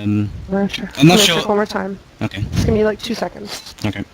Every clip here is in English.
Sure. I'm not sure. Check one more time. Okay. It's gonna be like 2 seconds. Okay.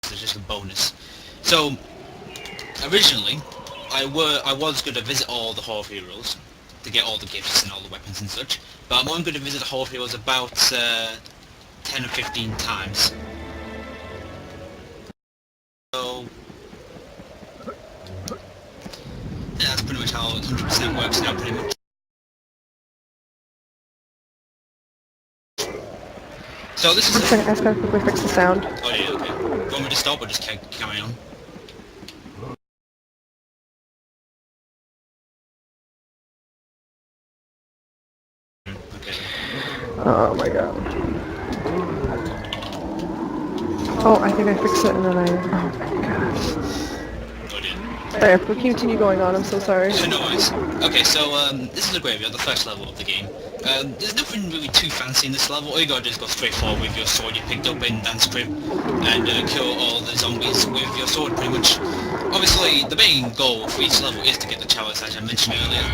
It's just a bonus. So originally, I was going to visit all the Hall Heroes to get all the gifts and all the weapons and such, but I'm only going to visit the Hall Heroes about 10 or 15 times. So yeah, that's pretty much how 100% works now, pretty much. So this is. I just gotta quickly fix the sound. Oh yeah, okay. Do you want me to stop or just carry on? Oh my god. Oh, I think I fixed it and then I... Oh my gosh. Oh dear. Alright, we'll continue going on, I'm so sorry. No worries. Okay, so this is the graveyard, the first level of the game. There's nothing really too fancy in this level. All you gotta do is go straight forward with your sword you picked up in Dan's crib and kill all the zombies with your sword pretty much. Obviously, the main goal for each level is to get the chalice, as I mentioned earlier.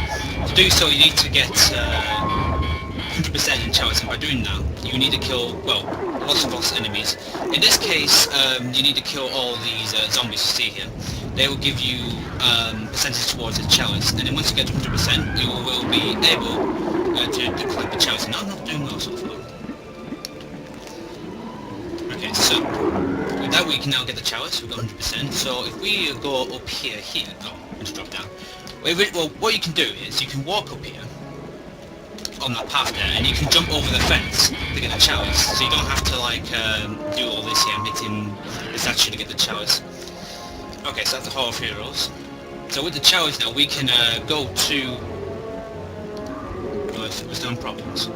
To do so, you need to get 100% in chalice, and by doing that, you need to kill, well, lots of enemies. In this case, you need to kill all these zombies you see here. They will give you percentage towards the chalice, and then once you get to 100%, you will be able to collect the chalice. No, I'm not doing well so far. Okay, so with that we can now get the chalice. We've got 100%. So if we go up here, oh, let's drop down. Well, what you can do is you can walk up here on that path there, and you can jump over the fence to get the chalice. So you don't have to like do all this here and hitting the statue to get the chalice. Okay, so that's the Hall of Heroes. So with the challenge now, we can go to... We're still in problems.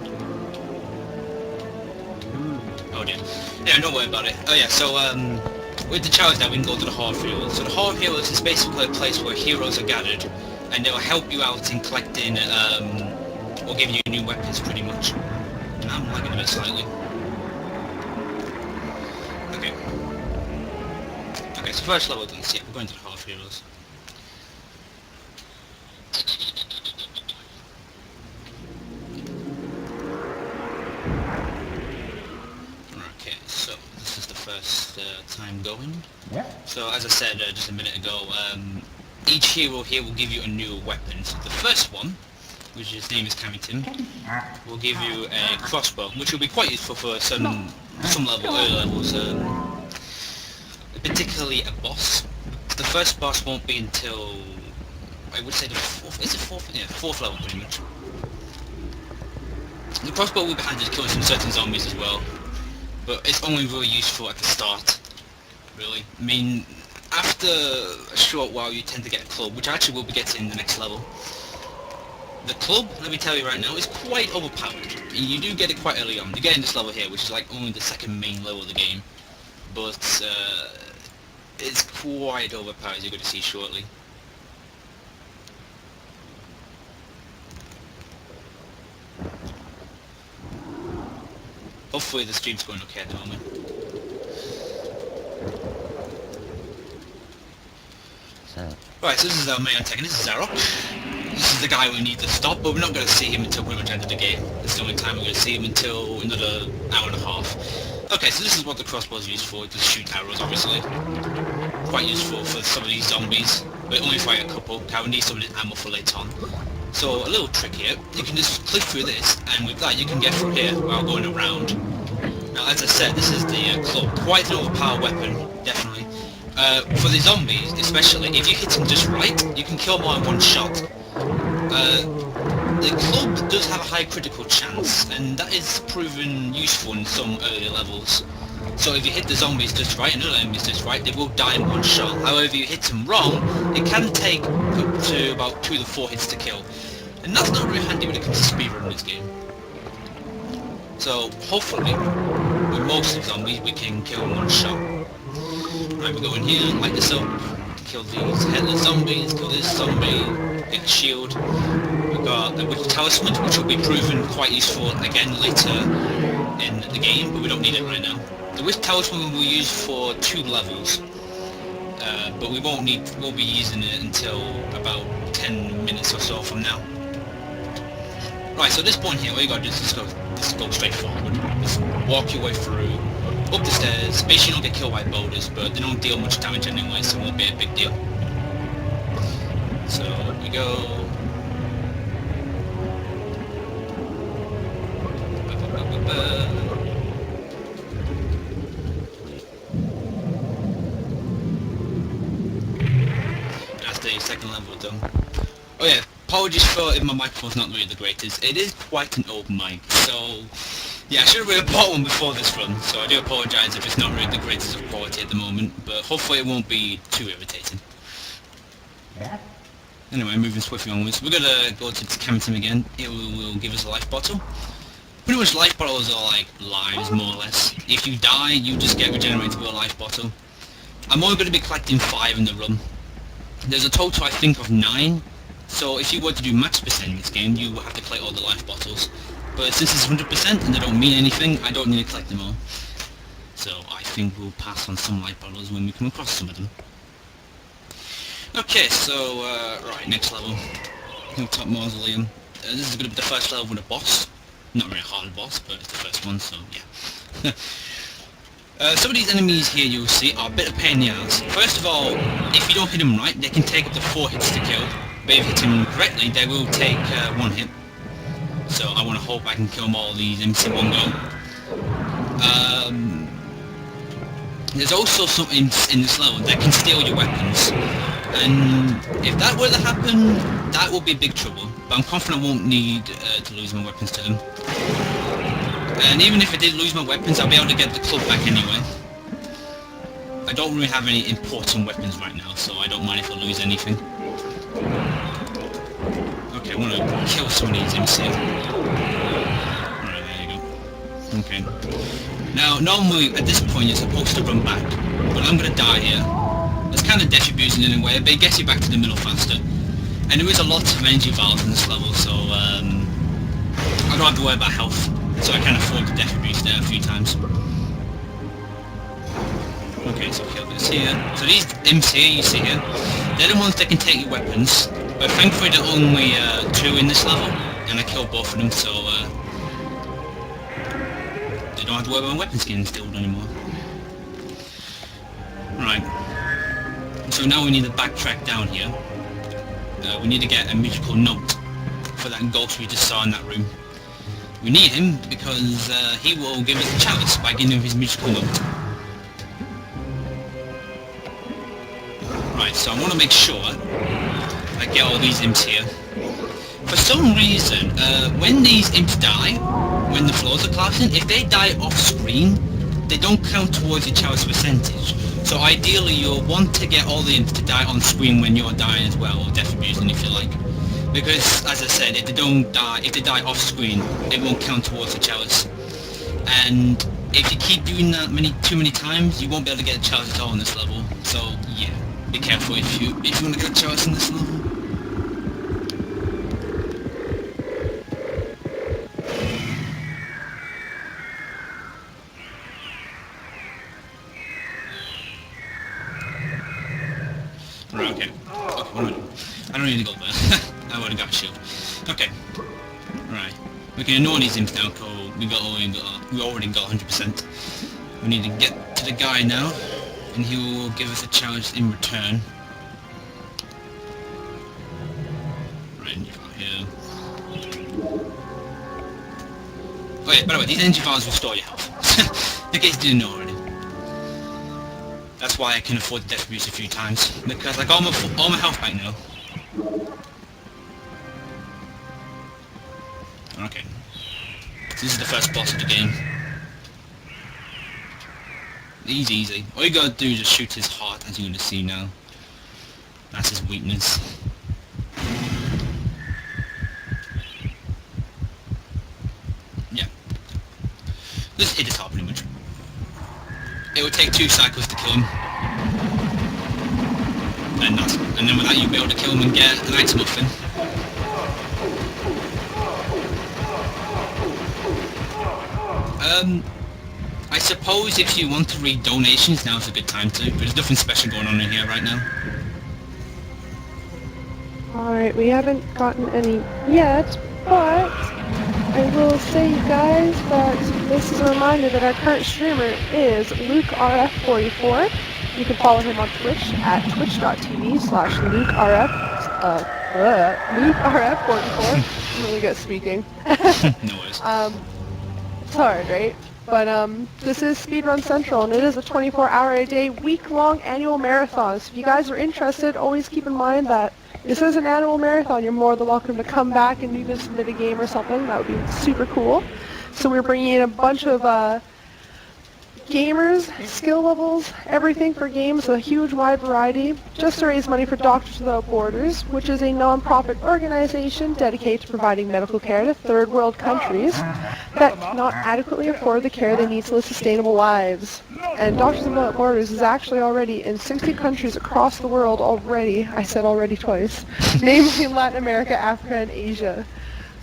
Oh dear. Yeah, don't worry about it. Oh yeah, so with the challenge now, we can go to the Hall of Heroes. So the Hall of Heroes is basically a place where heroes are gathered, and they'll help you out in collecting, or giving you new weapons pretty much. I'm lagging a bit slightly. Okay. Okay, so first level done. Yeah, we're going to the Hall of Heroes. Okay, so this is the first time going. Yeah. So as I said just a minute ago, each hero here will give you a new weapon. So the first one, which his name is Carrington, will give you a crossbow, which will be quite useful for some early levels. Particularly a boss. The first boss won't be until, I would say the fourth, is it fourth? Yeah, fourth level pretty much. The crossbow will be handy to kill some certain zombies as well, but it's only really useful at the start, really. I mean, after a short while you tend to get a club, which actually will be getting in the next level. The club, let me tell you right now, is quite overpowered. You do get it quite early on. You get in this level here, which is like only the second main level of the game, but it's quite overpowered, as you're going to see shortly. Hopefully the stream's going okay at the moment. Right, so this is our main antagonist, this is Zarok. This is the guy we need to stop, but we're not going to see him until pretty much the end of the game. It's the only time we're going to see him until another hour and a half. Okay, so this is what the crossbow is used for, to shoot arrows obviously. Quite useful for some of these zombies, but only fight a couple, I will need some of this ammo for later on. So a little trick here, you can just click through this, and with that you can get through here while going around. Now as I said, this is the club, quite an overpowered weapon, definitely. For the zombies especially, if you hit them just right, you can kill more in one shot. The club does have a high critical chance, and that is proven useful in some earlier levels. So if you hit the zombies just right and other enemies just right, they will die in one shot. However, if you hit them wrong, it can take up to about 2 to 4 hits to kill. And that's not really handy when it comes to speedrunning this game. So hopefully, with most of the zombies, we can kill in one shot. Right, we go in here, light this up, kill these headless zombies, kill this zombie, get a shield. We've got the Witch Talisman, which will be proven quite useful again later in the game, but we don't need it right now. The Witch Talisman we'll use for 2 levels, but we won't be using it until about 10 minutes or so from now. Right, so at this point here, all you gotta do is just go straight forward. Just walk your way through, up the stairs. Basically you don't get killed by boulders, but they don't deal much damage anyway, so it won't be a big deal. So, we go... That's the second level done. Oh yeah, apologies for if my microphone's not really the greatest. It is quite an old mic, so yeah, I should have really bought one before this run, so I do apologise if it's not really the greatest of quality at the moment, but hopefully it won't be too irritating. Yeah. Anyway, moving swiftly onwards, we're gonna go to Camden again. It will give us a life bottle. Pretty much life bottles are like lives, more or less. If you die, you just get regenerated with a life bottle. I'm only going to be collecting 5 in the run. There's a total, I think, of 9. So if you were to do max percent in this game, you would have to collect all the life bottles. But since it's 100% and they don't mean anything, I don't need to collect them all. So I think we'll pass on some life bottles when we come across some of them. Okay, so, right, next level. Hilltop Mausoleum. This is going to be the first level with a boss. Not really a hard boss, but it's the first one, so yeah. Some of these enemies here you'll see are a bit of pain in the ass. First of all, if you don't hit them right, they can take up to 4 hits to kill. But if you hit them correctly, they will take 1 hit. So I want to hope I can kill them all these in one go. There's also something in this level that can steal your weapons. And if that were to happen, that would be big trouble. But I'm confident I won't need to lose my weapons to them. And even if I did lose my weapons, I'll be able to get the club back anyway. I don't really have any important weapons right now, so I don't mind if I lose anything. Okay, I want to kill some of these imps here. Alright, there you go. Okay. Now, normally at this point you're supposed to run back, but I'm going to die here. It's kind of death abusing in a way, but it gets you back to the middle faster. And there is a lot of energy vials in this level, so I don't have to worry about health. So I can afford the death abuse there a few times. Okay, so kill this here. So these imps here, you see here, they're the ones that can take your weapons. But thankfully there are only 2 in this level, and I killed both of them, so they don't have to worry about my weapons getting stolen anymore. Right. So now we need to backtrack down here. We need to get a musical note for that ghost we just saw in that room. We need him because he will give us a chalice by giving him his musical note. Right, so I want to make sure I get all these imps here. For some reason, when these imps die, when the floors are collapsing, if they die off screen, they don't count towards your chalice percentage. So ideally you'll want to get all the imps to die on screen when you're dying as well, or death abusing if you like. Because, as I said, if they die off screen, it won't count towards the chalice. And if you keep doing that too many times, you won't be able to get a chalice at all in this level. So yeah, be careful if you want to get a chalice in this level. Right, okay. What am I doing? I don't need to go there. I would have got a shield. Okay. Right. We can ignore these imps now because we already got 100%. We need to get to the guy now, and he will give us a challenge in return. Right, here. Oh yeah, by the way, these energy vials will store your health. In case you didn't know already. That's why I can afford the death abuse a few times, because I got all my health back now. Okay. So this is the first boss of the game. He's easy. All you gotta do is just shoot his heart, as you're gonna see now. That's his weakness. Yeah. Just hit his heart pretty much. It would take 2 cycles to kill him. And then with that you'll be able to kill him and get an item off him. I suppose if you want to read donations, now's a good time to, but there's nothing special going on in here right now. Alright, we haven't gotten any yet, but I will say, you guys, that this is a reminder that our current streamer is LukeRF44. You can follow him on Twitch at twitch.tv/LukeRF44. I'm really good at speaking. No worries. It's hard, right? But this is SpeedRunsCentral, and it is a 24-hour-a-day, week-long annual marathon. So if you guys are interested, always keep in mind that this is an annual marathon. You're more than welcome to come back and do this mini-game or something. That would be super cool. So we're bringing in a bunch of gamers, skill levels, everything for games, a huge wide variety, just to raise money for Doctors Without Borders, which is a non-profit organization dedicated to providing medical care to third world countries that cannot adequately afford the care they need to live sustainable lives. And Doctors Without Borders is actually already in 60 countries across the world already. I said already twice. Namely in Latin America, Africa, and Asia.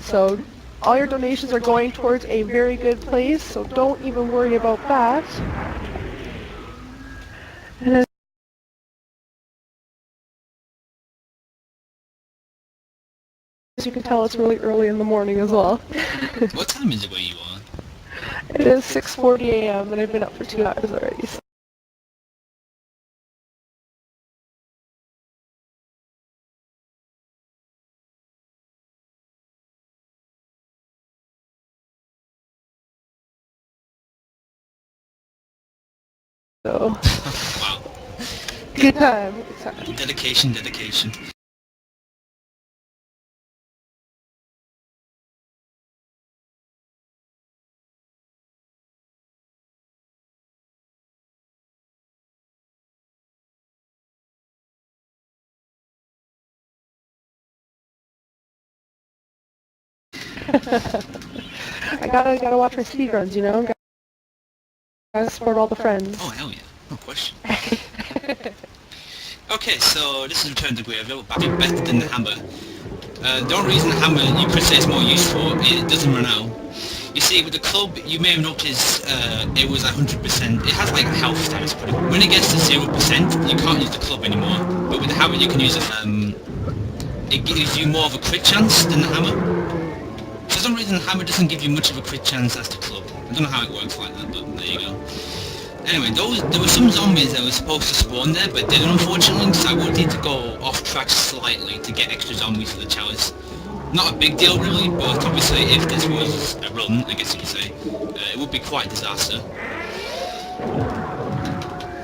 So all your donations are going towards a very good place, so don't even worry about that. And as you can tell, it's really early in the morning as well. What time is it where you are? It is 6:40 a.m. and I've been up for 2 hours already. So, Wow. good time. Good time. Dedication, dedication. I gotta watch my speedruns, you know? Gotta support all the friends. Oh, hell yeah. No question. Okay, so this is Return to MediEvil, back better than the hammer. The only reason the hammer you could say is more useful, it doesn't run out. You see, with the club, you may have noticed it was 100%. It has like a health status, but when it gets to 0%, you can't use the club anymore. But with the hammer, you can use it. It gives you more of a crit chance than the hammer. For some reason, the hammer doesn't give you much of a crit chance as the club. I don't know how it works like that, but there you go. Anyway, there were some zombies that were supposed to spawn there, but didn't unfortunately, so I would need to go off track slightly to get extra zombies for the chalice. Not a big deal really, but obviously if this was a run, I guess you could say, it would be quite a disaster.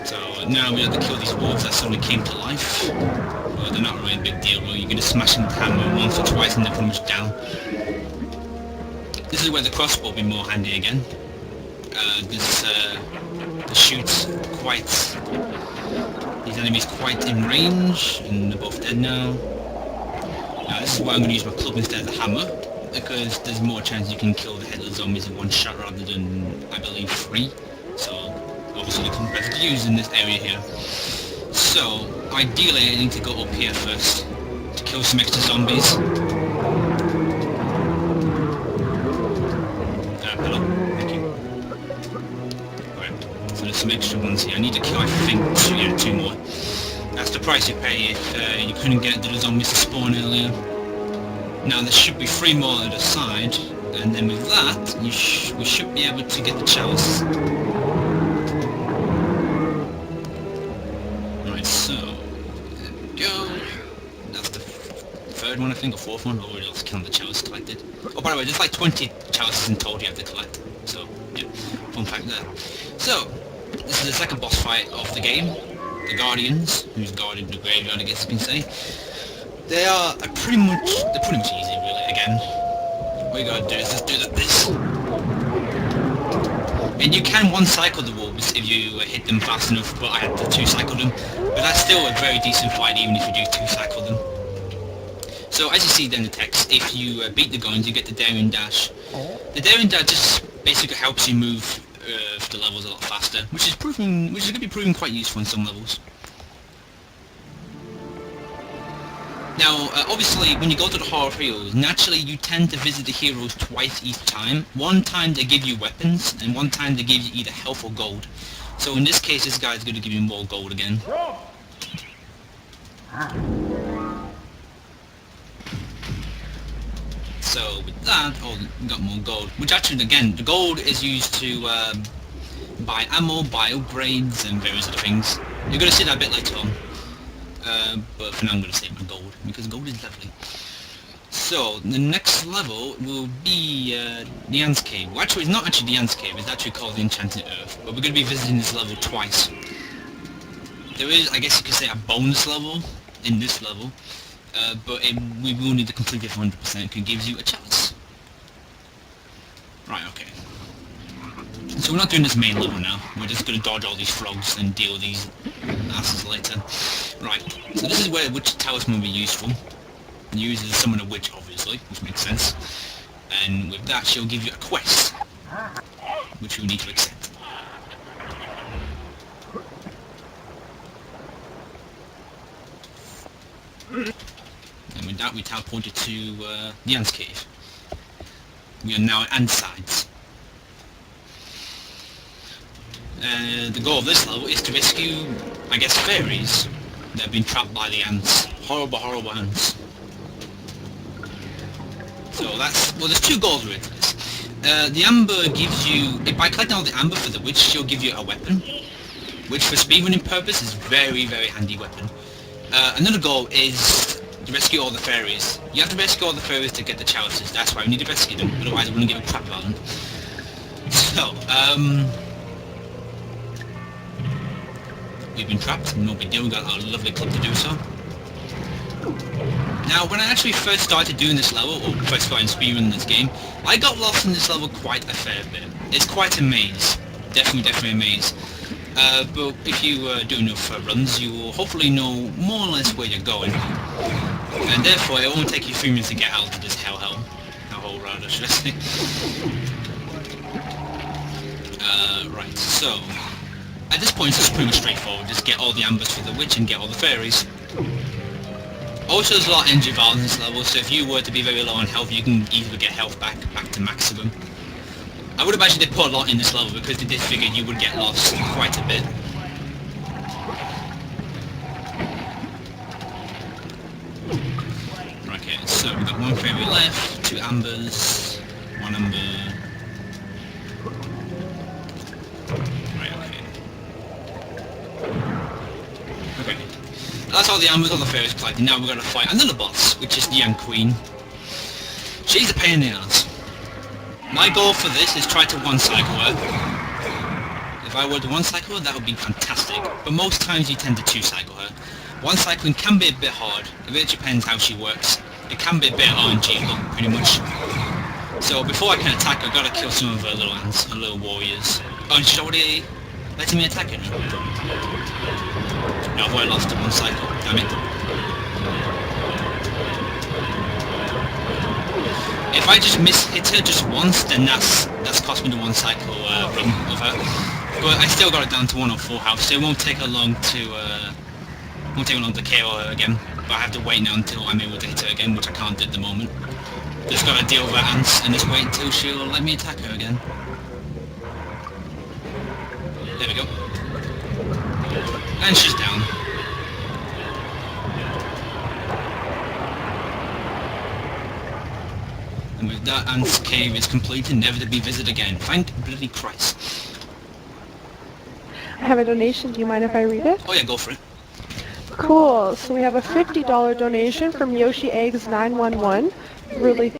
So now we have to kill these wolves that suddenly came to life. Well, they're not really a big deal really, you're going to smash them with the hammer once or twice and they're pretty much down. This is where the crossbow will be more handy again. This shoots quite these enemies quite in range, and they're both dead now. Now this is why I'm going to use my club instead of the hammer, because there's more chance you can kill the headless zombies in one shot rather than, I believe, 3. So obviously they come better to use in this area here. So ideally I need to go up here first to kill some extra zombies. Hello. Thank you. Right, so there's some extra ones here. I need to kill, I think, 2 more. That's the price you pay if you couldn't get the zombies to spawn earlier. Now there should be 3 more at the side, and then with that, we should be able to get the chalice. Right, so, there we go. That's the 3rd one, I think, or 4th one. Oh, else killing the chalice collected. Oh, by the way, there's like 20 chalices in total you have to collect. So, yeah, fun fact there. So, this is the 2nd boss fight of the game. The Guardians, who's guarded the graveyard, I guess you can say. They're pretty much easy, really. Again, what you gotta do is just do this. And you can one-cycle the wolves if you hit them fast enough, but I had to 2-cycle them. But that's still a very decent fight, even if you do 2-cycle them. So as you see then in the text, if you beat the guns, you get the daring dash. The daring dash just basically helps you move the levels a lot faster, which is going to be proving quite useful in some levels. Now, obviously, when you go to the Hall of Heroes, naturally you tend to visit the heroes twice each time. One time they give you weapons, and one time they give you either health or gold. So in this case, this guy's going to give you more gold again. So with that, oh, we got more gold. Which actually, again, the gold is used to buy ammo, buy upgrades, and various other things. You're going to see that a bit later on. But for now I'm going to save my gold, because gold is lovely. So, the next level will be the Ant's Cave. Well, actually, it's not actually the Ant's Cave, it's actually called the Enchanted Earth. But we're going to be visiting this level twice. There is, I guess you could say, a bonus level in this level. But we will need to complete it for 100% because it gives you a chance. Right, okay. So we're not doing this main level now. We're just going to dodge all these frogs and deal with these asses later. Right, so this is where witch talisman will be useful. It uses summon a witch, obviously, which makes sense. And with that, she'll give you a quest, which you'll need to accept. And with that, we teleported to the Ants Cave. We are now at Ant Sides. The goal of this level is to rescue, I guess, fairies that have been trapped by the ants. Horrible, horrible ants. So that's, well, there's two goals with this. The amber gives you, by collecting all the amber for the witch, she'll give you a weapon, which for speedrunning purpose is very, very handy weapon. Another goal is to rescue all the fairies. You have to rescue all the fairies to get the chalices, that's why we need to rescue them, otherwise I wouldn't give a crap about them. So, we've been trapped, no big deal, we got our lovely club to do so. Now, when I actually first started doing this level, or first started speedrunning this game, I got lost in this level quite a fair bit. It's quite a maze. Definitely a maze. But if you do enough runs, you will hopefully know more or less where you're going. And therefore, it won't take you 3 minutes to get out of this hellhole. Hellhole, rather, should I say. Right, so... At this point, it's pretty much straightforward. Just get all the ambers for the witch and get all the fairies. Also, there's a lot of energy vials in this level, so if you were to be very low on health, you can easily get health back to maximum. I would imagine they put a lot in this level because they did figure you would get lost quite a bit. Okay, so we've got one fairy left, 2 ambers, 1 amber. Okay, that's all the ambers, all the fairies collected. Now we're going to fight another boss, which is the Ant Queen. She's a pain in the ass. My goal for this is try to one-cycle her. If I were to one-cycle her, that would be fantastic. But most times you tend to two-cycle her. One-cycling can be a bit hard. It really depends how she works. It can be a bit RNG, pretty much. So before I can attack her, I've got to kill some of her little ants, her little warriors. Oh, and she's already letting me attack her. No, I've already lost to one cycle, damn it. If I just hit her just once, then that's cost me the one cycle run of her. But I still got it down to 104 health, so it won't take her long to KO her again. But I have to wait now until I'm able to hit her again, which I can't do at the moment. Just gotta deal with her ants and just wait until she'll let me attack her again. There we go. And she's down. And with that, Ant's Cave is completed, never to be visited again. Thank bloody Christ. I have a donation. Do you mind if I read it? Oh yeah, go for it. Cool. So we have a $50 donation from Yoshi Eggs 911. Really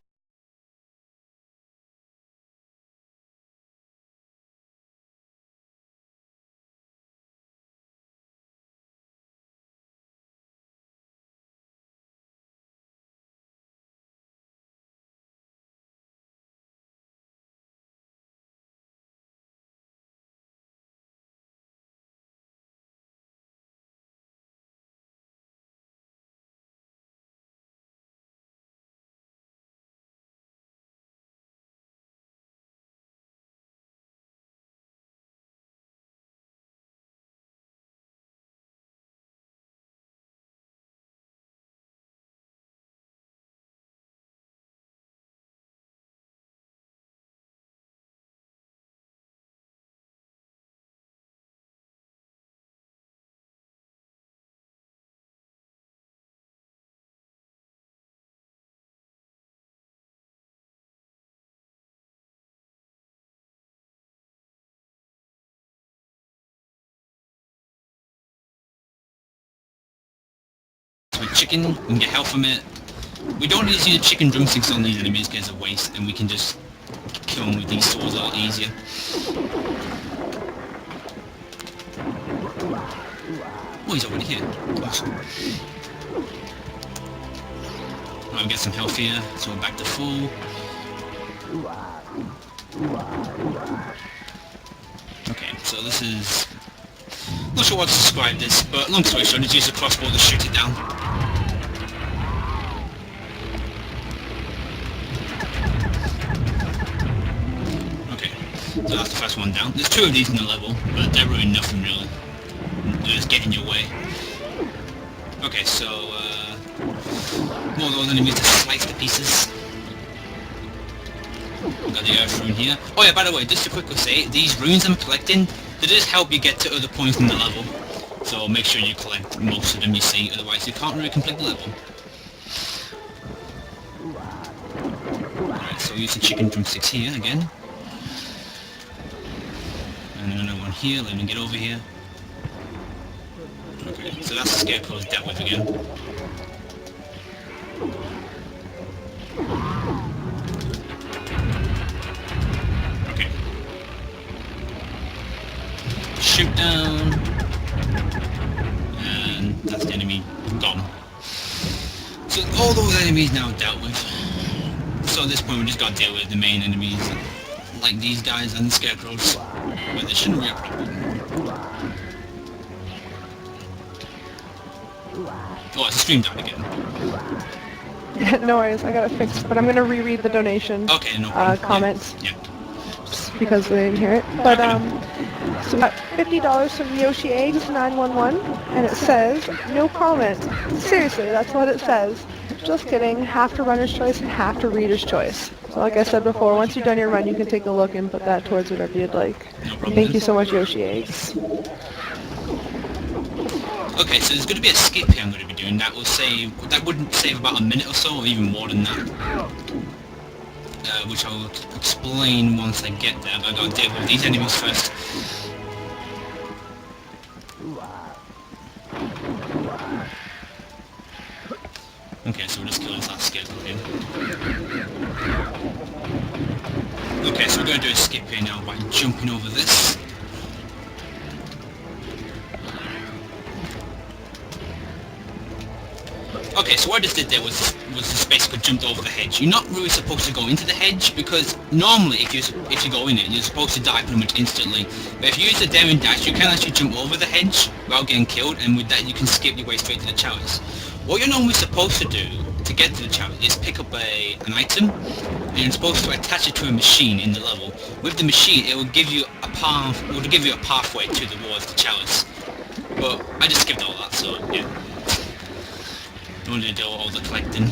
With chicken, we can get health from it. We don't need to use chicken drumsticks on these enemies because of waste, and we can just kill them with these swords a lot easier. Oh, he's already here. Awesome. Right, we get some health here, so we're back to full. Okay, so this is... Not sure what to describe this, but long story short, just use a crossbow to shoot it down. Okay, so that's the first one down. There's 2 of these in the level, but they're really nothing really. They just get in your way. Okay, so more of those enemies to slice to pieces. Got the earth rune here. Oh yeah, by the way, just to quickly say, these runes I'm collecting, they just help you get to other points in the level. So make sure you collect most of them you see, otherwise you can't really complete the level. Alright, so use the chicken drumsticks here again. And another one here, let me get over here. Okay, so that's the scarecrow's dealt with again. Okay. Shoot down. And that's the enemy gone. So all those enemies now dealt with. So at this point we just gotta deal with the main enemies, like these guys and the scarecrows. But there shouldn't be a problem. Oh, it's a stream down again. No worries, I got it fixed, but I'm gonna reread the donation Okay, no problem. comments. Yeah. Because we didn't hear it. But so we got $50 from Yoshi Eggs 911, and it says no comment. Seriously, that's what it says. Just kidding. Half to runner's choice and half to reader's choice. So like I said before, once you've done your run, you can take a look and put that towards whatever you'd like. No problem. Thank you so much, Yoshi Eggs. Okay, so there's going to be a skip here I'm going to be doing. That will save. That wouldn't save about a minute or so, or even more than that. Which I'll explain once I get there. But I've got to deal with these enemies first. Okay, so we'll just kill this last scarecrow here. Okay, so we're going to do a skip here now by jumping over this. Okay, so what I just did there was just basically jumped over the hedge. You're not really supposed to go into the hedge, because normally if you go in it, you're supposed to die pretty much instantly. But if you use the daring dash, you can actually jump over the hedge without getting killed, and with that you can skip your way straight to the chalice. What you're normally supposed to do to get to the chalice is pick up an item, and you're supposed to attach it to a machine in the level. With the machine, it will give you a path. It will give you a pathway towards the chalice. But I just skipped all that, so yeah. I wanted to do all the collecting.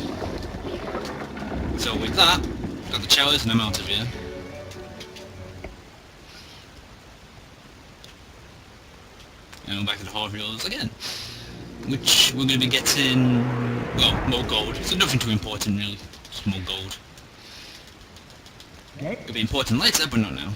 So with that, got the chalice and I'm out of here. And we're back to the hard reels again. Which we're going to be getting, well, more gold. So nothing too important really, just more gold. It'll be important later, but not now.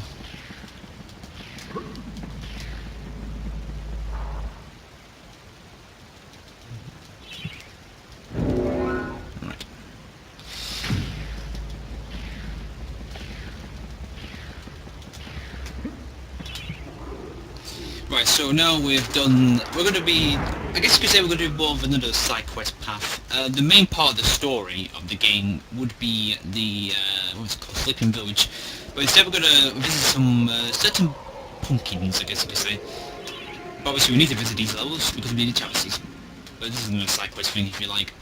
Right, so now we're going to be, I guess you could say we're going to do more of another side quest path. The main part of the story of the game would be the, what's it called, Sleeping Village. But instead we're going to visit some certain pumpkins, I guess you could say. But obviously we need to visit these levels because we need chalices. But this is another side quest thing if you like.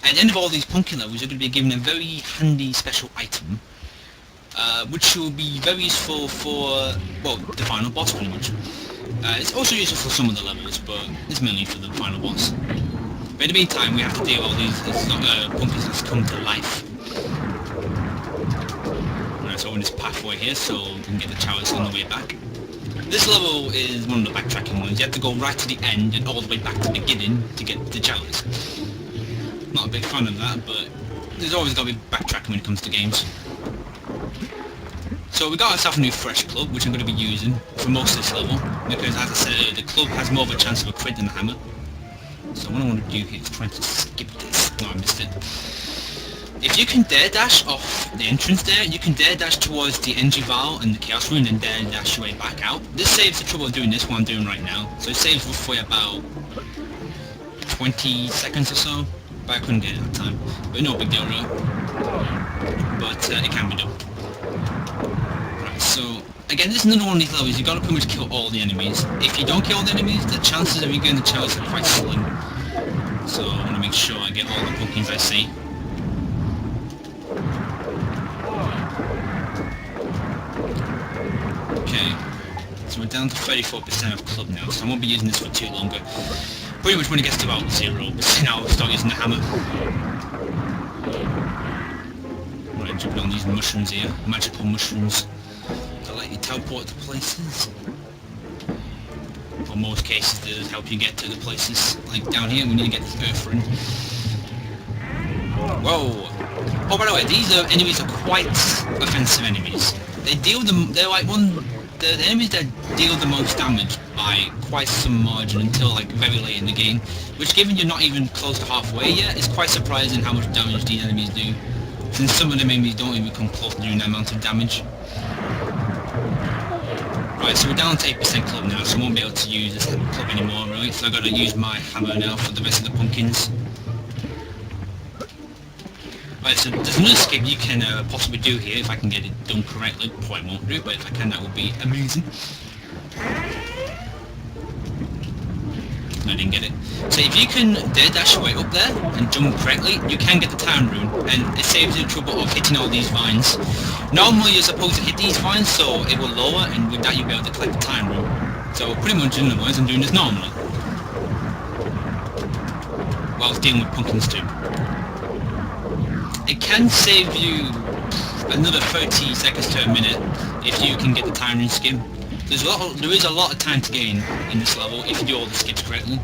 At the end of all these pumpkin levels you're going to be given a very handy special item. Which will be very useful for, well, the final boss pretty much. It's also useful for some of the levels, but it's mainly for the final boss. But in the meantime, we have to deal with all these pumpkins that's come to life. Alright, so we're in this pathway here, so we can get the chalice on the way back. This level is one of the backtracking ones. You have to go right to the end and all the way back to the beginning to get the chalice. Not a big fan of that, but there's always got to be backtracking when it comes to games. So we got ourselves a new fresh club, which I'm going to be using for most of this level, because as I said, the club has more of a chance of a crit than the hammer. So what I want to do here is try to skip this. No, I missed it. If you can dare dash off the entrance there, you can dare dash towards the MediEvil and the Chaos Rune and dare dash your way back out. This saves the trouble of doing this, what I'm doing right now. So it saves roughly about 20 seconds or so, but I couldn't get it at time. But no big deal really. But it can be done. So again, this is another one of these levels, you've got to pretty much kill all the enemies. If you don't kill all the enemies, the chances of you getting the chalice are quite slim. So I want to make sure I get all the pumpkins I see. Okay, so we're down to 34% of club now, so I won't be using this for too long. Pretty much when it gets to about 0%, I'll start using the hammer. Right, jumping on these mushrooms here, magical mushrooms. They'll let you teleport to places. For most cases, they'll help you get to the places. Like down here, we need to get this earth rune. Whoa! Oh, by the way, these enemies are quite offensive enemies. They're like the enemies that deal the most damage by quite some margin until like very late in the game, which given you're not even close to halfway yet, is quite surprising how much damage these enemies do, since some of them enemies don't even come close to doing that amount of damage. Right, so we're down to 8% club now, so I won't be able to use this club anymore really, so I've got to use my hammer now for the rest of the pumpkins. Right, so there's another skip you can possibly do here if I can get it done correctly. Probably won't do it, but if I can, that would be amazing. I didn't get it. So if you can dare dash your way up there and jump correctly, you can get the town rune, and it saves you the trouble of hitting all these vines. Normally you're supposed to hit these vines, so it will lower, and with that you'll be able to collect the town rune. So pretty much in other words, I'm doing this normally. Whilst dealing with pumpkins too. It can save you another 30 seconds to a minute if you can get the time rune skip. There is a lot of time to gain in this level if you do all the skips correctly.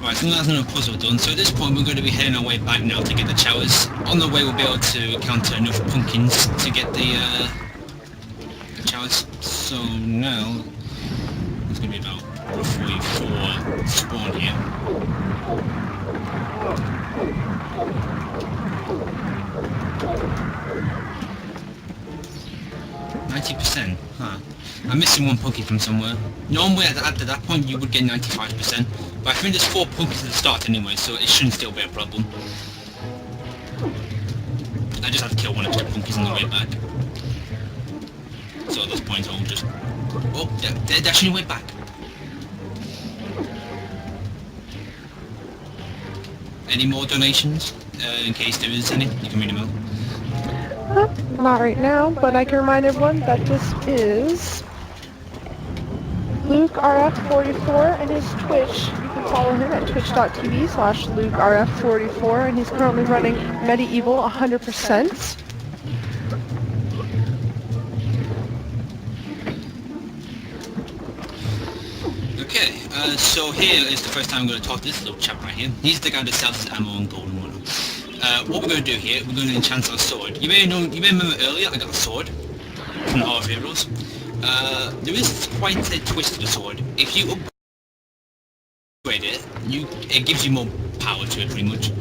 Right, so that's another puzzle done. So at this point we're going to be heading our way back now to get the chalice. On the way we'll be able to encounter enough pumpkins to get the chalice. So now there's going to be about roughly 4 spawn here. 90%, huh. I'm missing one pumpkin from somewhere. Normally at that point you would get 95%, but I think there's 4 pumpkins at the start anyway, so it shouldn't still be a problem. I just have to kill 1 extra pumpkins on the way back. So at those points I'll just... Oh, they're dashing your way back. Any more donations? In case there is any, you can read them out. Not right now, but I can remind everyone that this is LukeRF44 and his Twitch. You can follow him at twitch.tv/LukeRF44, and he's currently running MediEvil 100%. Okay, so here is the first time I'm going to talk to this little chap right here. He's the guy that sells his ammo and gold and whatnot. What we're going to do here, we're going to enchant our sword. You may remember earlier I got a sword from the Horror Heroes. There is quite a twist to the sword. If you upgrade it, it gives you more power to it pretty much.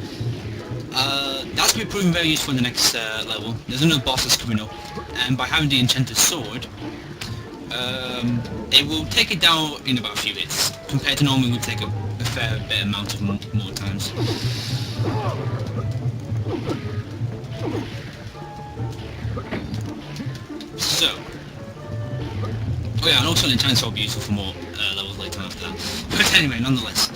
That's going to be proven very useful in the next level. There's another boss that's coming up, and by having the enchanted sword, it will take it down in about a few hits, compared to normally it would take a fair bit amount of more times. So, oh yeah, and also the enchanted sword will be useful for more levels later after that. But anyway, nonetheless,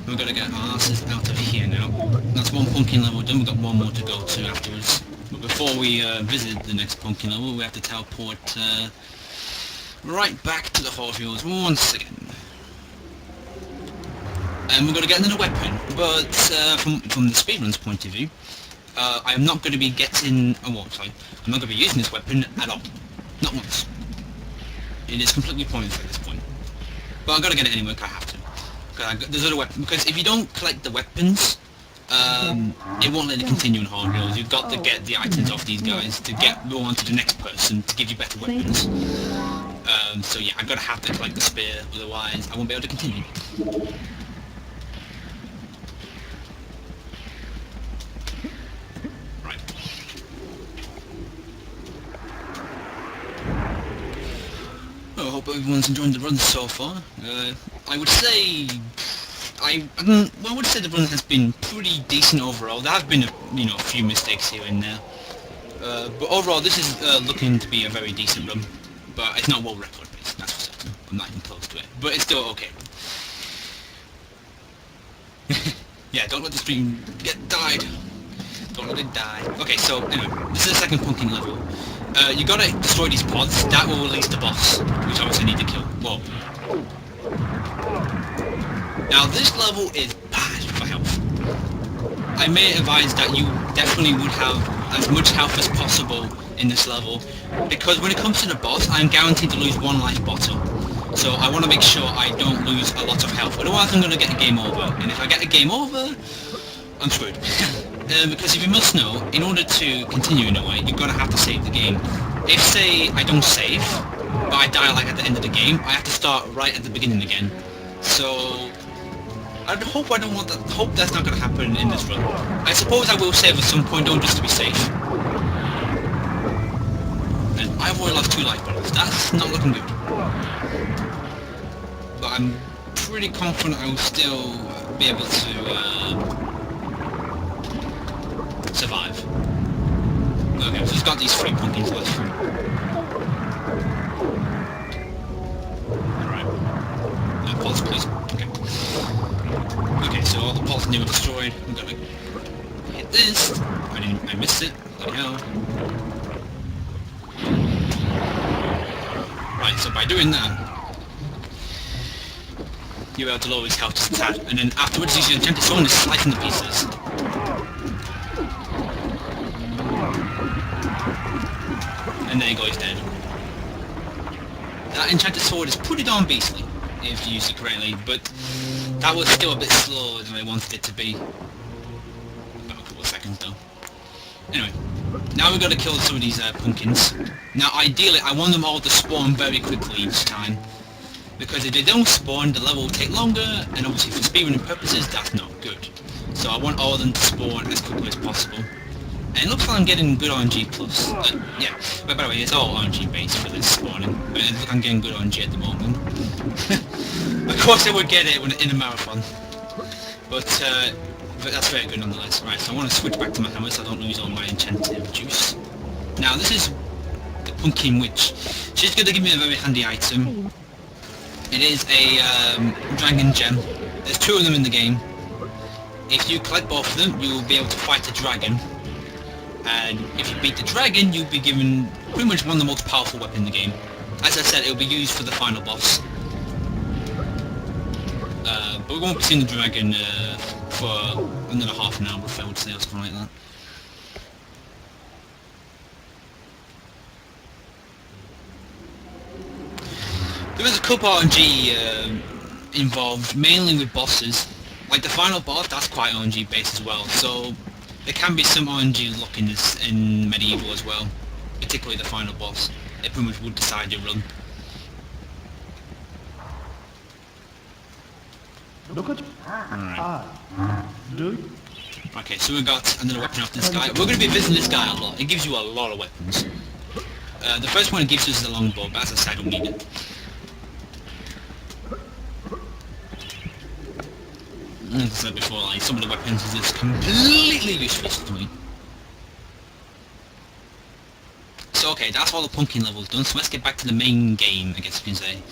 we're gonna get our asses out of here now. That's 1 pumpkin level done, we've got 1 more to go to afterwards. But before we visit the next pumpkin level, we have to teleport right back to the Horror Heroes once again. And we're going to get another weapon, but from the speedrun's point of view, I am not going to be getting... I'm not going to be using this weapon at all. Not once. It is completely pointless at this point. But I've got to get it anyway, because I have to. There's other weapons, because if you don't collect the weapons, it won't let you continue in Horror Heroes. You've got to get the items off these guys to go on to the next person to give you better weapons. So yeah, I've got to have to collect the spear, otherwise I won't be able to continue. Right. Well, I hope everyone's enjoying the run so far. I would say... I would say the run has been pretty decent overall. There have been a few mistakes here and there. But overall, this is looking to be a very decent run. But it's not world record based, that's for certain. I'm not even close to it. But it's still okay. Yeah, don't let the stream get died. Don't let it die. Okay, so anyway, this is the second punking level. You gotta destroy these pods. That will release the boss, which obviously I need to kill. Whoa. Now this level is bad for health. I may advise that you definitely would have as much health as possible in this level, because when it comes to the boss, I'm guaranteed to lose one life bottle. So I want to make sure I don't lose a lot of health, otherwise I'm going to get a game over. And if I get a game over, I'm screwed. Because if you must know, in order to continue in a way, you're going to have to save the game. If, say, I don't save, but I die like at the end of the game, I have to start right at the beginning again. So I hope that's not going to happen in this run. I suppose I will save at some point, though, just to be safe. And I've already lost 2 life bottles. That's not looking good. But I'm pretty confident I will still be able to survive. Okay, so it's got these 3 pumpkins left. Alright. Pulse, please. Okay. Okay, so all the pulses new are destroyed. I'm gonna hit this. I missed it. Bloody hell. Right, so by doing that, you're able to lower his health just a tad, and then afterwards use your enchanted sword and slice into pieces. And there you go, he's dead. That enchanted sword is pretty darn beastly, if you use it correctly, but that was still a bit slower than I wanted it to be. About a couple of seconds though. Anyway, now we've got to kill some of these pumpkins. Now ideally, I want them all to spawn very quickly each time, because if they don't spawn, the level will take longer, and obviously for speedrunning purposes, that's not good. So I want all of them to spawn as quickly as possible. And it looks like I'm getting good RNG plus. Yeah, but by the way, it's all RNG based for this spawning. But it looks like I'm getting good RNG at the moment. Of course I would get it in a marathon. But that's very good nonetheless. Right, so I want to switch back to my hammer so I don't lose all my enchanted juice. Now this is the Pumpkin Witch. She's going to give me a very handy item. It is a dragon gem. There's 2 of them in the game. If you collect both of them, you will be able to fight a dragon. And if you beat the dragon, you'll be given pretty much one of the most powerful weapons in the game. As I said, it will be used for the final boss. But we won't be seeing the dragon for another half an hour, if I would say, or something like that. There is a couple RNG involved, mainly with bosses. Like the final boss, that's quite RNG based as well, so there can be some RNG luck in this in MediEvil as well, particularly the final boss. It pretty much would decide your run. Look at Alright. Dude. Okay, so we got another weapon off this guy. We're going to be visiting this guy a lot. It gives you a lot of weapons. The first one it gives us is the longbow, but as I said, I don't need it. As I said before, like, some of the weapons is just completely useless to me. So okay, that's all the pumpkin levels done, so let's get back to the main game, I guess you can say.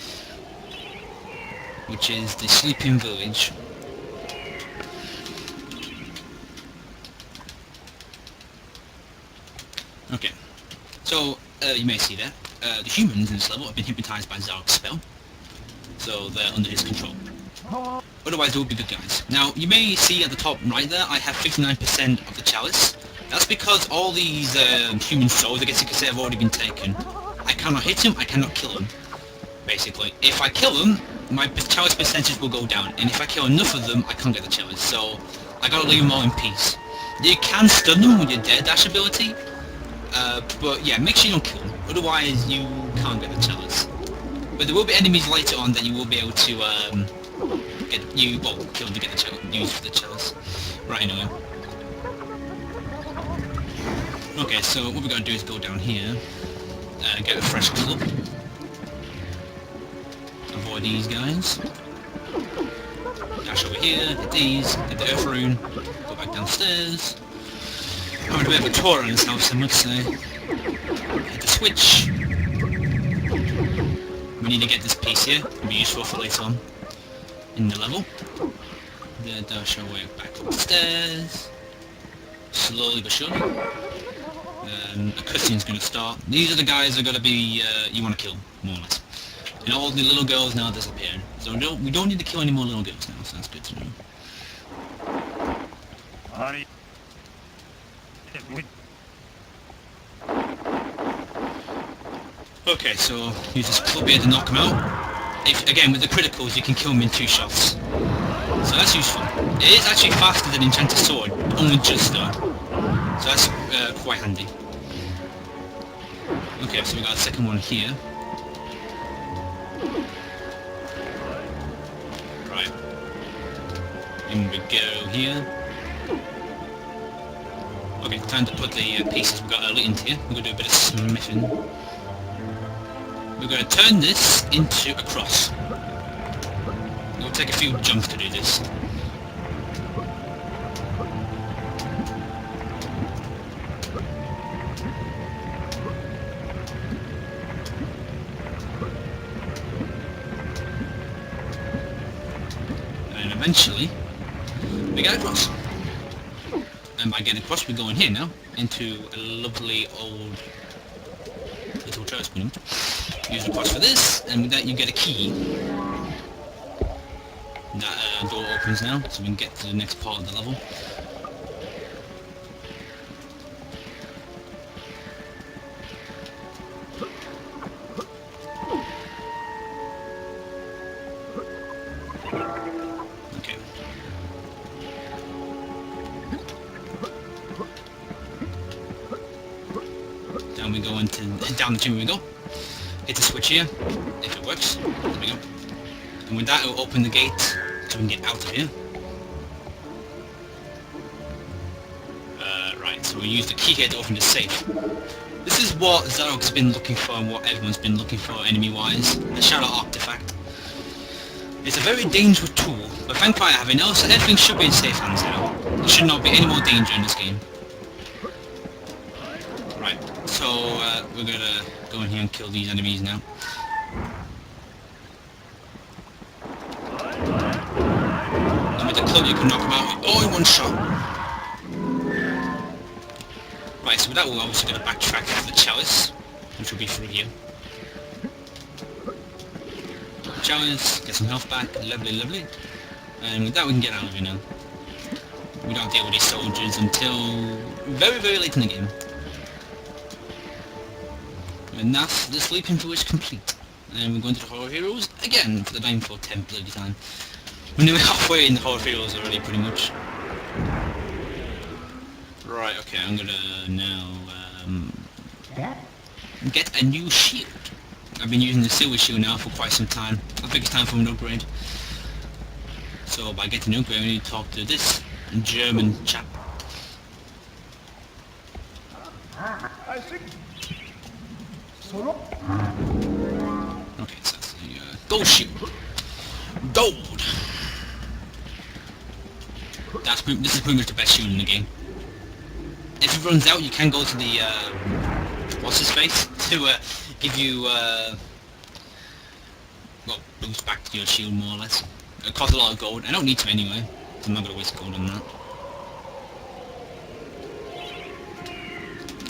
Which is the Sleeping Village. Okay, so you may see that the humans in this level have been hypnotized by Zark's spell, so they're under his control. Otherwise they will be good guys. Now you may see at the top right there I have 59% of the chalice. That's because all these human souls, I guess you could say, have already been taken. I cannot hit them, I cannot kill them, basically. If I kill them, my chalice percentage will go down, and if I kill enough of them, I can't get the chalice, so I gotta leave them all in peace. You can stun them with your Dare Dash ability, but yeah, make sure you don't kill them, otherwise you can't get the chalice. But there will be enemies later on that you will be able to kill them to get the chalice, use for the chalice. Right, anyway. Okay, so what we're gonna do is go down here, get a fresh club. Avoid these guys. Dash over here, hit these, get the earth rune, go back downstairs. having a bit of a tour on this house, I must say. Hit the switch. We need to get this piece here. It'll be useful for later on in the level. Then dash our way back up the stairs. Slowly but surely. A cutscene's going to start. These are the guys that are going to be you want to kill, more or less. And all the little girls now disappeared. So we don't need to kill any more little girls now, so that's good to know. Okay, so use this club here to knock them out. Again, with the criticals you can kill them in 2 shots. So that's useful. It is actually faster than Enchanted Sword, only just though. So that's quite handy. Okay, so we got a second one here. Right. In we go here. Okay, time to put the pieces we got early into here. We're going to do a bit of smithing. We're going to turn this into a cross. It'll take a few jumps to do this. And eventually, we get across. And by getting across, we go in here now, into a lovely old little church room. Use the cross for this, and with that you get a key. That door opens now, so we can get to the next part of the level. Okay. Down we go down the chimney we go. Hit the switch here, if it works. There we go. And with that it will open the gate so we can get out of here. Right, so we use the key here to open the safe. This is what Zarok's been looking for and what everyone's been looking for enemy-wise. The Shadow Artifact. It's a very dangerous tool, but thankfully I have it now, so everything should be in safe hands now. There should not be any more danger in this game. Right, so we're gonna go in here and kill these enemies now. And with the club you can knock them out all in one shot. Right, so with that we're obviously going to backtrack to the chalice, which will be through here. Chalice, get some health back, lovely, lovely. And with that we can get out of here now. We don't deal with these soldiers until very, very late in the game. And that's the Sleeping Village complete. And we're going to the Horror Heroes again for the 9-4-10 bloody time. We're nearly halfway in the Horror Heroes already, pretty much. Right, okay, I'm gonna now get a new shield. I've been using the silver shield now for quite some time. I think it's time for an upgrade. So by getting an upgrade, we need to talk to this German chap. I think so. Okay, so that's the gold shield. Gold! This is pretty much the best shield in the game. If it runs out, you can go to the, what's his face, to give you, well, boost back to your shield more or less. It costs a lot of gold. I don't need to anyway, so I'm not going to waste gold on that.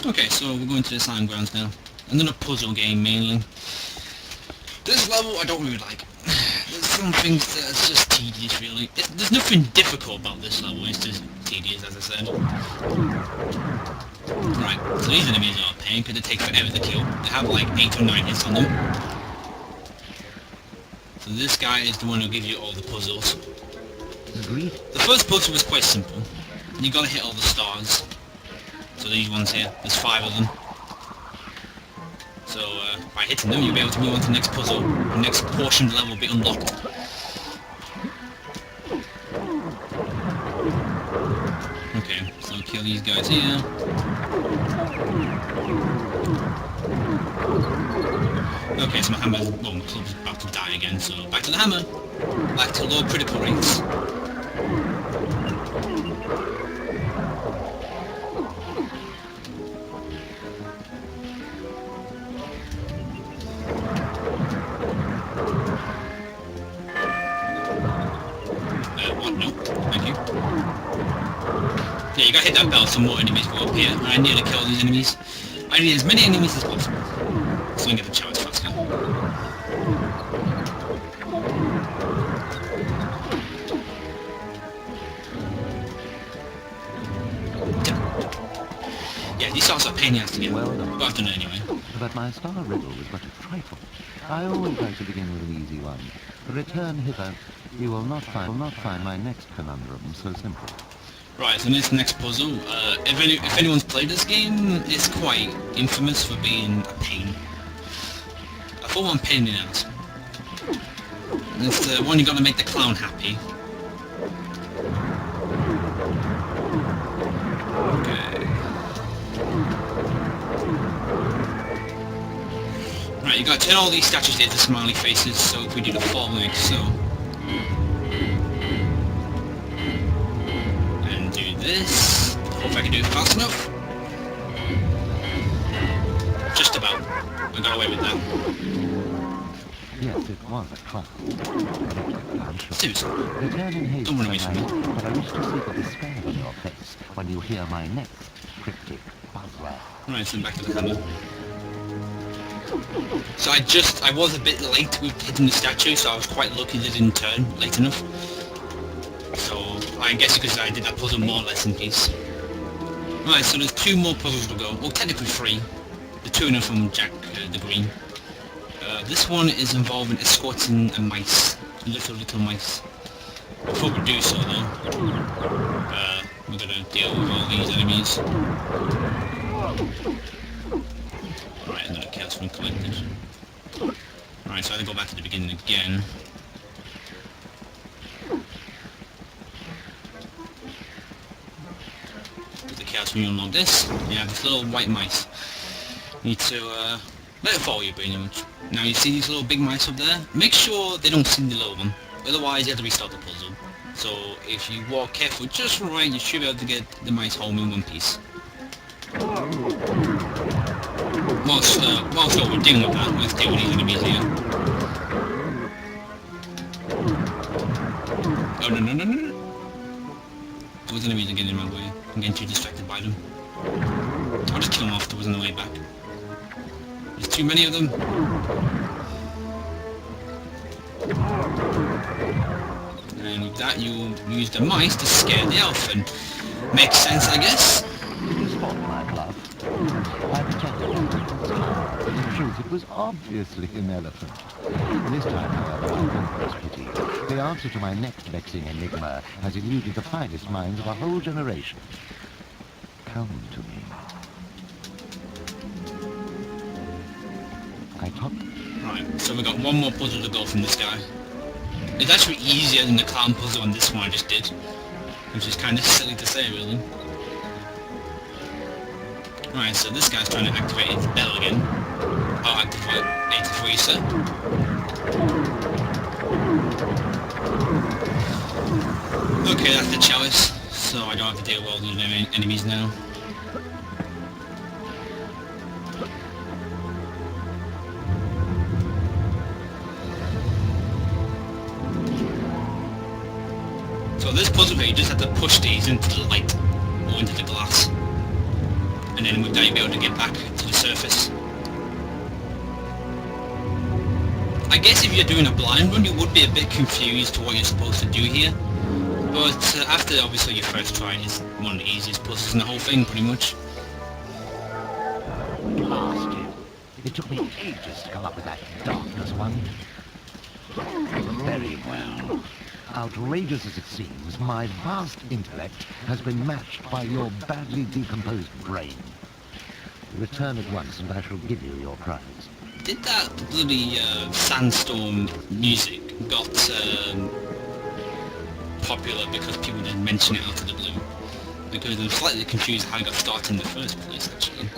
Okay, so we're going to the Silent Grounds now. Another puzzle game mainly. This level I don't really like. There's some things that's just tedious really. There's nothing difficult about this level, it's just tedious as I said. Right, so these enemies are a pain because they take forever to kill. They have like 8 or 9 hits on them. So this guy is the one who gives you all the puzzles. Agreed. The first puzzle was quite simple. You gotta hit all the stars. So these ones here, there's 5 of them. So by hitting them you'll be able to move on to the next puzzle. The next portion of the level will be unlocked. Okay, so kill these guys here. Okay, so my hammer, well, my club's about to die again, so back to the hammer. Back to low critical rates. Yeah, you gotta hit that bell so more enemies will appear. I need to kill these enemies. I need as many enemies as possible, so I can get the chance faster. Yeah, these sorts are a pain in the ass to get, Well done. but I've done it anyway. But my star riddle was but a trifle. I always like to begin with an easy one. Return hither. You will not find my next conundrum so simple. Right, so this next puzzle, if anyone's played this game, it's quite infamous for being a pain. A full-on pain in the ass. It's the one you gotta make the clown happy. Okay. Right, you gotta turn all these statues into smiley faces, so if we do the following like so. And do this. Hope I can do it fast enough. Just about. I got away with that. Yes, it was a clown. I'm sure. Seriously. Return in haste, Don't worry, my Miss knight, but I wish to see the despair on your face when you hear my next cryptic buzzword. Right, so back to the hammer. So I was a bit late with hitting the statue, so I was quite lucky that it didn't turn late enough. So I guess because I did that puzzle more or less in peace. Right, so there's 2 more puzzles to go. Well, technically 3. The 2 of them from Jack the Green. This one is involving escorting a mice. Little mice. Before we do so though, we're gonna deal with all these enemies. Right, another chaos one collected. Right, so I have to go back to the beginning again. With the chaos when you unlock this, you have this little white mice. You need to let it follow you pretty much. Now you see these little big mice up there? Make sure they don't see the little one. Otherwise you have to restart the puzzle. So if you walk carefully just right, you should be able to get the mice home in one piece. Whilst we're dealing with that, let's deal with these enemies here. Oh no. Those enemies are getting in my way. I'm getting too distracted by them. I'll just kill them afterwards on the way back. There's too many of them. And with that you use the mice to scare the elephant. Makes sense, I guess. Did you spot my bluff? I protected you. In truth, it was obviously an elephant. This time, however, I conquered pity. The answer to my next vexing enigma has eluded the finest minds of a whole generation. Come to me. I talk. Right, so we've got 1 more puzzle to go from this guy. It's actually easier than the clown puzzle on this one I just did. Which is kind of silly to say, really. Right, so this guy's trying to activate his bell again. I'll activate it for you, sir. Okay, that's the chalice, so I don't have to deal with all the enemies now. So this puzzle here, you just have to push these into the light, or into the glass. And then with that you'll be able to get back to the surface. I guess if you're doing a blind run, you would be a bit confused to what you're supposed to do here. But after obviously your first try, it's one of the easiest puzzles in the whole thing, pretty much. Blasted. It took me ages to come up with that darkness one. Very well. Outrageous as it seems, my vast intellect has been matched by your badly decomposed brain. Return at once and I shall give you your prize. Did that bloody sandstorm music got popular because people didn't mention it out of the blue? Because I'm slightly confused how it got started in the first place, actually.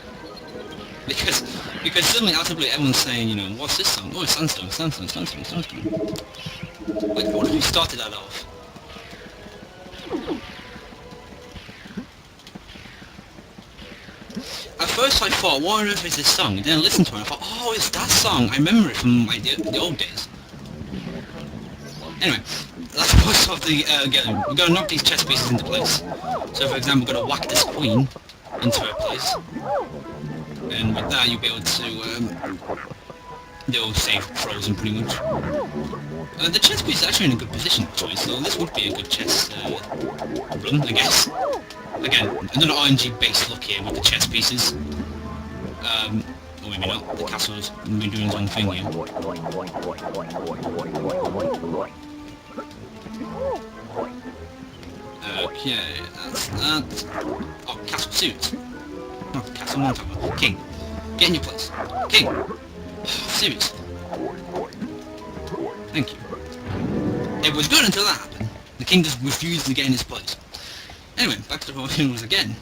Because suddenly out of the blue everyone's saying, you know, what's this song? Oh, it's sandstorm. Like, what if you started that off? At first I thought, what on earth is this song? And then I listened to it and I thought, oh, it's that song. I remember it from like, the old days. Anyway, that's most of the game. We've got to knock these chess pieces into place. So for example, I'm going to whack this queen into her place, and with that you'll be able to, they'll save frozen pretty much. The chess piece is actually in a good position actually, so this would be a good chess run, I guess. Again, another RNG based look here with the chess pieces. Or maybe not, the castle's been doing its own thing here. Okay, that's that. Oh, castle suits. Oh, castle one tower. King, get in your place. King! Suits. Thank you. It was good until that happened. The king just refused to get in his place. Anyway, back to the funerals again.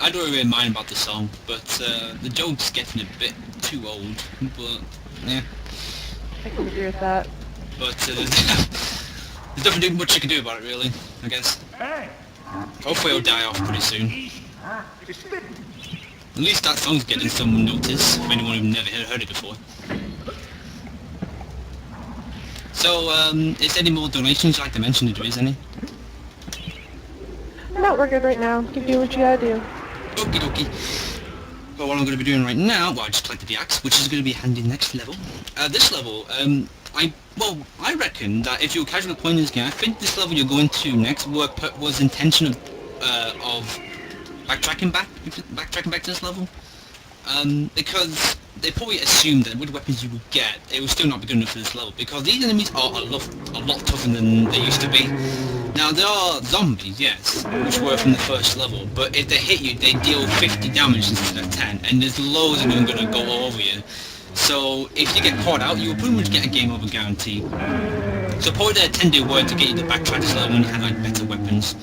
I don't really mind about the song, but the joke's getting a bit too old. But yeah. I can agree with that. But there's nothing much you can do about it, really. I guess. Hopefully it'll die off pretty soon. At least that song's getting some notice for anyone who's never heard it before. So, is there any more donations you'd like to mention if there is any? No, we're good right now. Keep doing what you gotta do. Okie dokie. Well, what I'm going to be doing right now, well, I just collected the axe, which is going to be handy next level. This level, I reckon that if you're casually playing this game, I think this level you're going to next was intention of backtracking back to this level. Because they probably assumed that with the weapons you would get, it would still not be good enough for this level, because these enemies are a lot tougher than they used to be. Now, there are zombies, yes, which were from the first level, but if they hit you, they deal 50 damage instead of 10, and there's loads of them going to go all over you. So, if you get caught out, you will pretty much get a game over guarantee. So probably the 10-day word to get you to backtrack this level when you had like better weapons.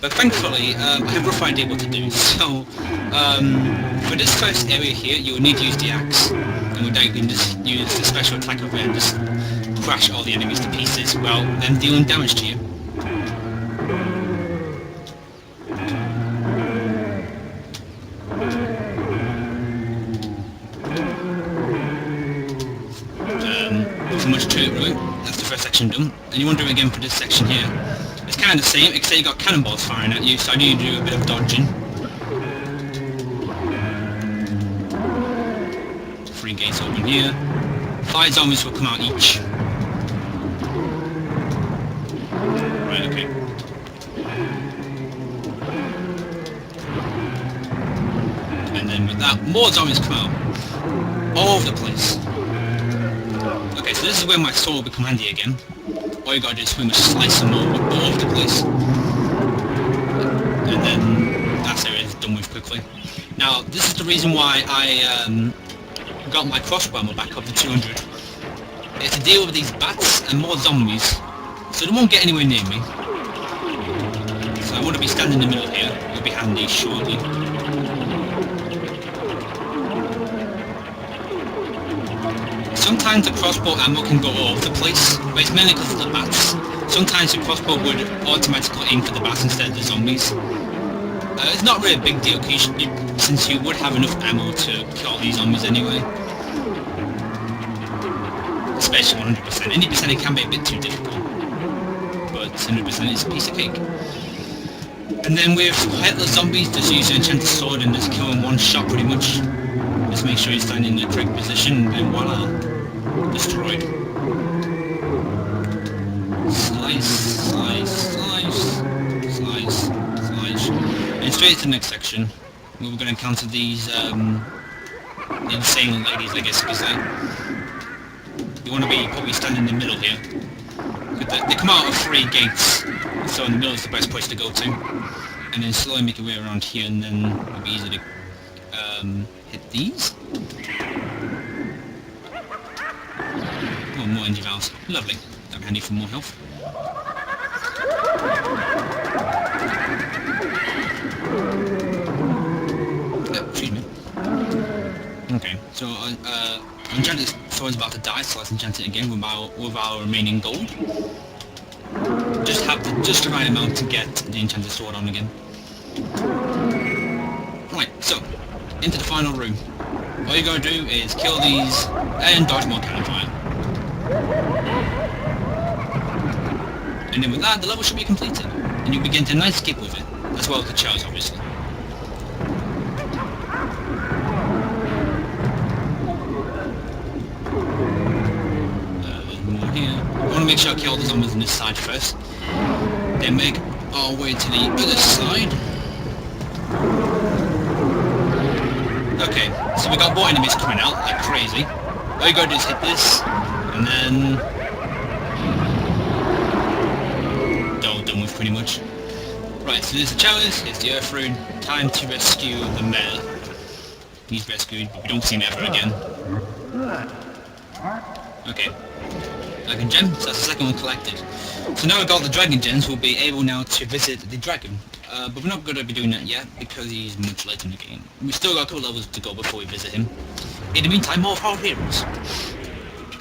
But thankfully, I have a rough idea what to do, so for this first area here, you will need to use the axe, and with that you can just use the special attack over and just crash all the enemies to pieces, while then dealing damage to you. Nothing much to it, really. That's the first section done, and you want to do it again for this section here. It's kind of the same, except you got cannonballs firing at you, so I need to do a bit of dodging. 3 gates open here. 5 zombies will come out each. Right, okay. And then with that, more zombies come out. All over the place. Okay, so this is where my sword will become handy again. All you gotta do is pretty much slice them all over the place. And then that area is done with quickly. Now, this is the reason why I got my crossbow ammo back up to 200. It's to deal with these bats and more zombies, so they won't get anywhere near me. So I want to be standing in the middle here. It'll be handy shortly. Sometimes the crossbow ammo can go all over the place, but it's mainly because of the bats. Sometimes the crossbow would automatically aim for the bats instead of the zombies. It's not really a big deal, since you would have enough ammo to kill these zombies anyway. Especially 100%. Any percent it can be a bit too difficult, but 100% is a piece of cake. And then with headless zombies, just use your enchanted sword and just kill them one shot pretty much. Just make sure you stand in the correct position and voila, destroyed. Slice, slice, slice, slice, slice. And straight to the next section, where we're going to encounter these insane ladies, I guess you could say. You want to be probably standing in the middle here. They come out of 3 gates, so in the middle is the best place to go to. And then slowly make your way around here, and then it'll be easy to hit these. Oh, more energy valves. Lovely. That'll be handy for more health. Excuse me. Okay, so Enchanted Sword's about to die, so let's enchant it again with our remaining gold. Just have just the right amount to get the Enchanted Sword on again. Right, so into the final room. All you gotta do is kill these and dodge more cannon fire. And then with that, the level should be completed. And you begin to nice skip with it, as well as the chars, obviously. There's more here. I want to make sure I kill all the zombies on this side first. Then make our way to the other side. Okay, so we got more enemies coming out like crazy. All you gotta do is hit this, and then done with pretty much. Right, so there's the challenge, here's the Earth Rune. Time to rescue the mayor. He's rescued, but we don't see him ever again. Okay. Dragon gem, so that's the second one collected. So now we've got the dragon gems, we'll be able now to visit the dragon. But we're not going to be doing that yet, because he's much later in the game. We've still got a couple levels to go before we visit him. In the meantime, more of our heroes.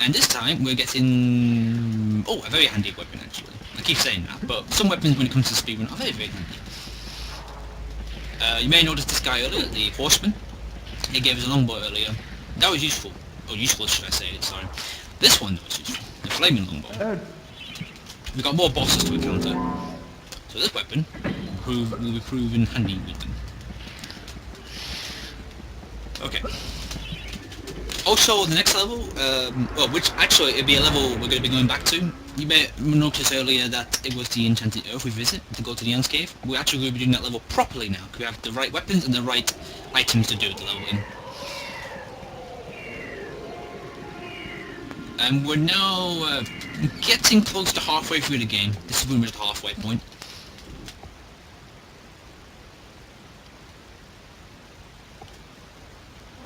And this time, we're getting... oh, a very handy weapon actually. I keep saying that, but some weapons when it comes to speedrun are very, very handy. You may notice this guy earlier, the horseman. He gave us a longbow earlier. That was useful. Or useful should I say, sorry. This one was useful. The flaming longbow. We've got more bosses to encounter. So this weapon will be proven handy with them. Okay. Also, the next level, well, which actually it'll be a level we're going to be going back to. You may notice earlier that it was the Enchanted Earth we visit to go to the Ants Cave. We're actually going to be doing that level properly now, because we have the right weapons and the right items to do the level in. And we're now getting close to halfway through the game. This is pretty much the halfway point.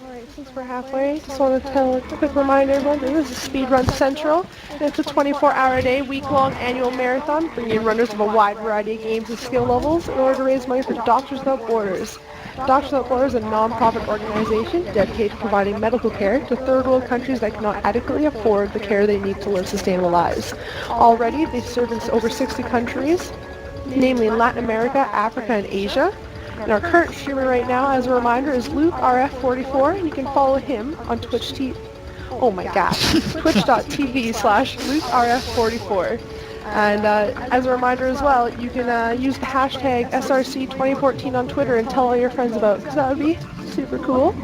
Alright, since we're halfway, just want to tell a quick reminder everyone that this is SpeedRunsCentral, and it's a 24-hour-a-day, week-long annual marathon bringing in runners of a wide variety of games and skill levels in order to raise money for Doctors Without Borders. Doctors Without Borders is a non-profit organization dedicated to providing medical care to third world countries that cannot adequately afford the care they need to live sustainable lives. Already, they serve in over 60 countries, namely in Latin America, Africa, and Asia. And our current streamer right now, as a reminder, is LukeRF44, and you can follow him on Twitch.tv /LukeRF44. And as a reminder as well, you can use the hashtag SRC2014 on Twitter and tell all your friends about it, because that would be super cool.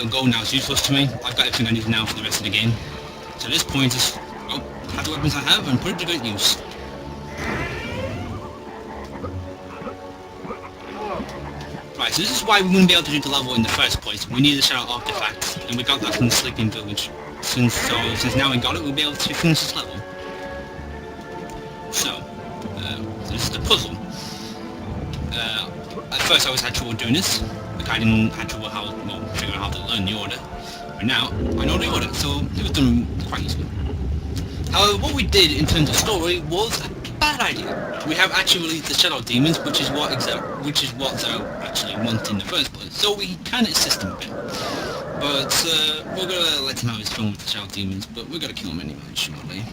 Gold now is useless to me. I've got everything I need now for the rest of the game. So at this point, just have the weapons I have and put it to good use. Right, so this is why we wouldn't be able to do the level in the first place. We need the Shadow Artifact, and we got that from the Sleeping Village. Since now we got it, we'll be able to finish this level. So this is the puzzle. At first I always had trouble doing this. I didn't have trouble figuring out how to learn the order. But now I know the order, so it was done quite easily. However, what we did in terms of story was a bad idea. We have actually released the Shadow Demons, which is what Zao actually wanted in the first place. So we kind of assist him a bit. But we're gonna let him have his fun with the Shadow Demons, but we're gonna kill him anyway, shortly.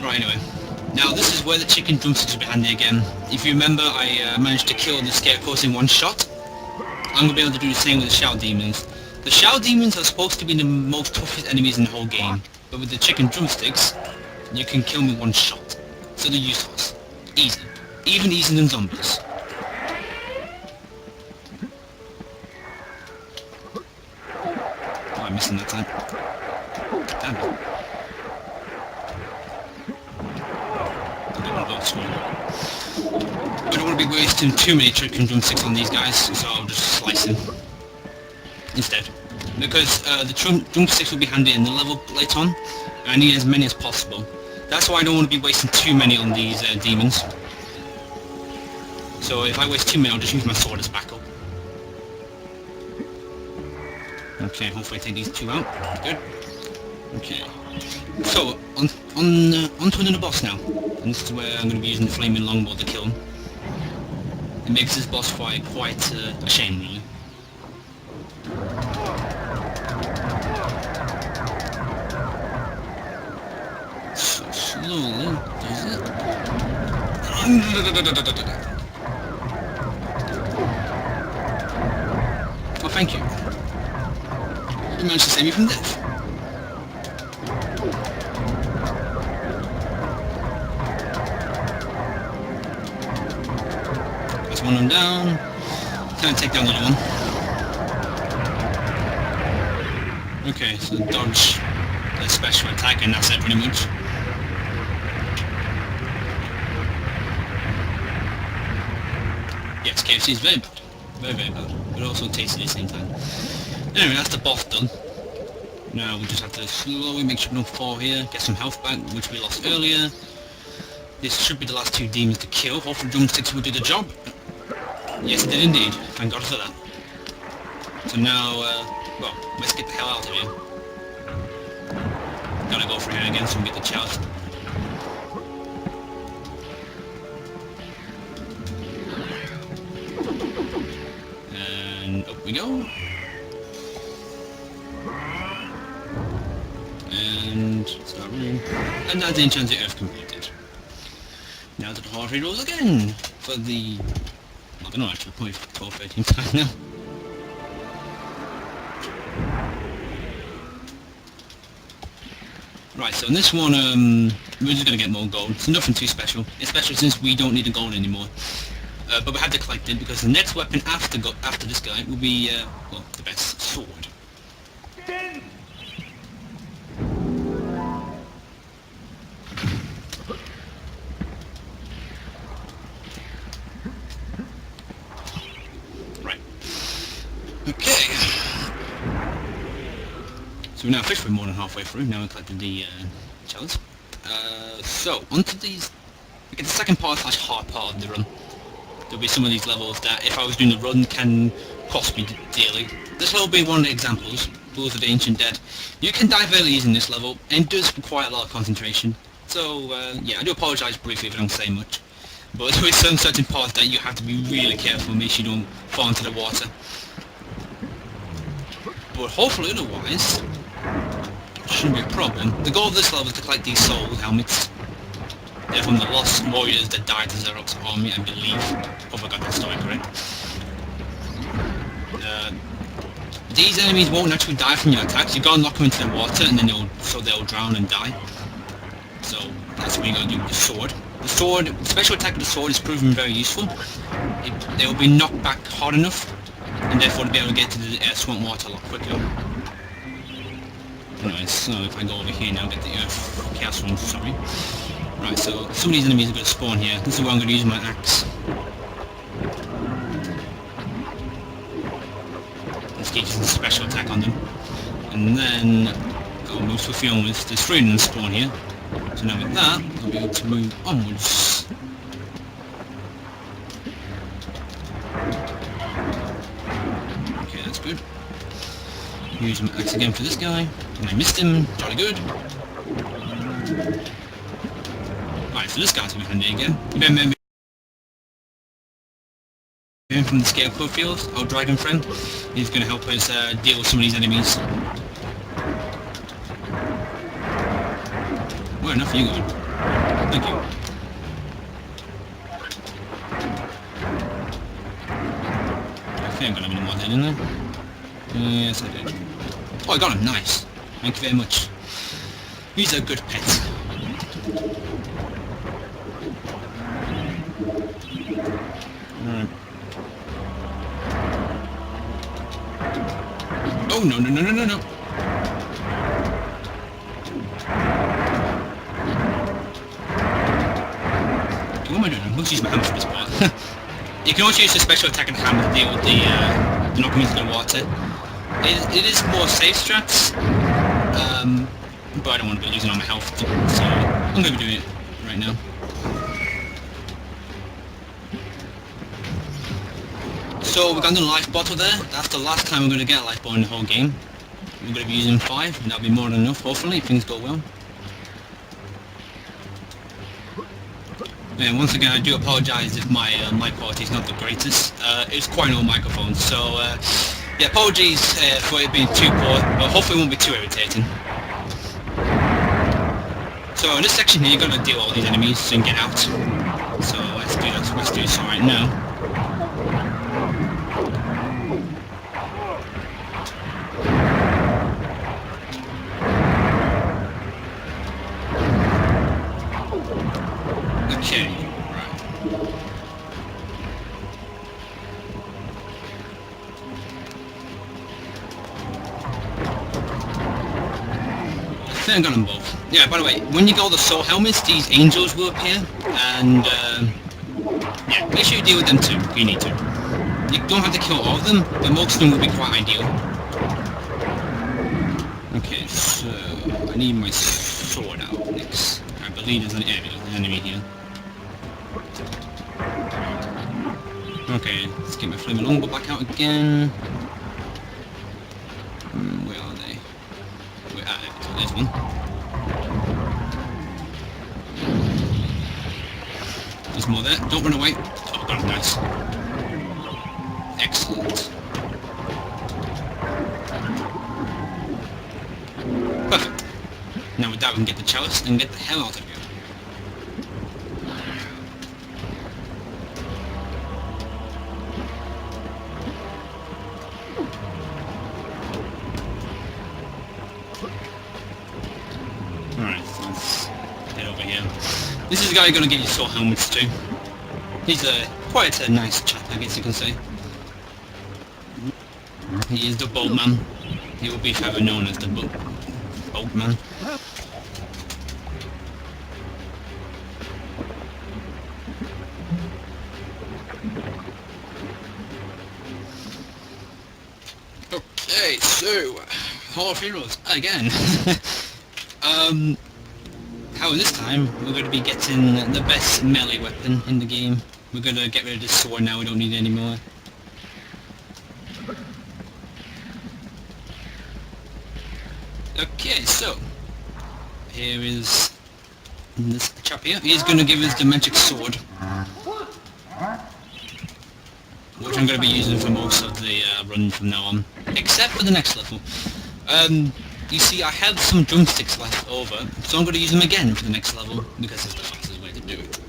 Right, anyway. Now this is where the chicken drumsticks will be handy again. If you remember, I managed to kill the scarecrows in one shot. I'm going to be able to do the same with the Shadow Demons. The Shadow Demons are supposed to be the most toughest enemies in the whole game, but with the chicken drumsticks, you can kill them in one shot. So they're useless. Easy. Even easier than zombies. Oh, I'm missing that time. Damn it. I don't want to be wasting too many chicken drumsticks on these guys, so I'll just slice them instead. Because the drumsticks will be handy in the level later on, and I need as many as possible. That's why I don't want to be wasting too many on these demons. So if I waste too many, I'll just use my sword as backup. Okay, hopefully I take these two out. Good. Okay. So, onto another boss now. And this is where I'm going to be using the flaming longbow to kill him. It makes this boss fight quite a shame, really. So slowly, does it? Oh, thank you. You managed to save me from death. That's one of them down. Can't take down the other one. Okay, so dodge the special attack and that's it pretty much. Yes, KFC is very bad. Very, very bad. But also tasty at the same time. Anyway, that's the boss done. Now we just have to slowly make sure we don't fall here, get some health back, which we lost earlier. This should be the last two demons to kill. Hopefully drumsticks will do the job. Yes, it did indeed. Thank God for that. So now, well, let's get the hell out of here. Gotta go for here again so we get the chalice. And up we go. And start room. And that's the enchanted earth completed. Now to the halfway rolls again for the, I don't know, actually probably 12, 13 time now. Right, so in this one, we're just gonna get more gold. It's nothing too special, especially since we don't need the gold anymore. But we had to collect it because the next weapon after this guy will be, well, the best sword. Right. Okay. So we're now officially more than halfway through. Now we've collected the chalice. So onto these. Okay, the second part / hard part of the run. There'll be some of these levels that, if I was doing the run, can cost me dearly. This will be one of the examples. Bulls of the Ancient Dead. You can die very easy in this level, and it does require a lot of concentration. So yeah, I do apologise briefly if I don't say much. But there is some certain parts that you have to be really careful, make sure you don't fall into the water. But hopefully otherwise, shouldn't be a problem. The goal of this level is to collect these soul helmets. They're from the lost warriors that died in Xerox army, I believe. Hope I got that story correct. These enemies won't actually die from your attacks. You gotta knock them into the water and then they'll drown and die. So that's what you gotta do with the sword. The sword, the special attack of the sword is proven very useful. They'll be knocked back hard enough, and therefore to be able to get to the swamp water a lot quicker. Alright, so if I go over here now, get the earth chaos one, sorry. Right, so some of these enemies are going to spawn here. This is where I'm going to use my axe. Let's get some special attack on them. And then I'll move swiftly onwards. There's 3 of them spawn here. So now with that, I'll be able to move onwards. Okay, that's good. Use my axe again for this guy. And I missed him. Jolly good. Right, so this guy's going to be handy again. You remember him from the Scarecrow Fields, our dragon friend? He's going to help us deal with some of these enemies. Where enough are you going? Thank you. I think I got him in one head, didn't I? Yes, I did. Oh, I got him. Nice. Thank you very much. He's a good pet. Alright. Oh, no, no, no, no, no, no. What am I doing? I'm going to use my hammer for this part. You can also use a special attack and hammer to deal with the knocking into the water. It is more safe strats, but I don't want to be losing all my health, so I'm going to be doing it right now. So we're going to do a life bottle there. That's the last time we're going to get a life bottle in the whole game. we're going to be using 5, and that'll be more than enough, hopefully, if things go well. And once again, I do apologise if my mic quality is not the greatest. It's quite an old microphone, so yeah, apologies for it being too poor, but hopefully it won't be too irritating. So in this section here, you're going to deal all these enemies and get out. So let's do that. Let's do this right now. Okay, right. I think I got them both. Yeah, by the way, when you get all the soul helmets, these angels will appear, and yeah, make sure you deal with them too, if you need to. You don't have to kill all of them, but most of them will be quite ideal. Okay, so I need my sword out next. I believe there's an enemy here. Okay, let's get my flaming longbow back out again. Where are they? Where are they? Oh, there's one. There's more there. Don't run away. Oh, got it, nice. Excellent. Perfect. Now with that we can get the chalice and get the hell out of here. Alright, let's head over here. This is the guy you're gonna get your soul helmets to. He's quite a nice chap, I guess you can say. He is the boatman. He will be forever known as the boatman. Okay, so Hall of Heroes again. How this time we're going to be getting the best melee weapon in the game. We're going to get rid of this sword now, we don't need it anymore. Okay, so here is this chap here. He's going to give us the magic sword, which I'm going to be using for most of the run from now on, except for the next level. You see, I have some drumsticks left over, so I'm going to use them again for the next level, because it's the fastest way to do it.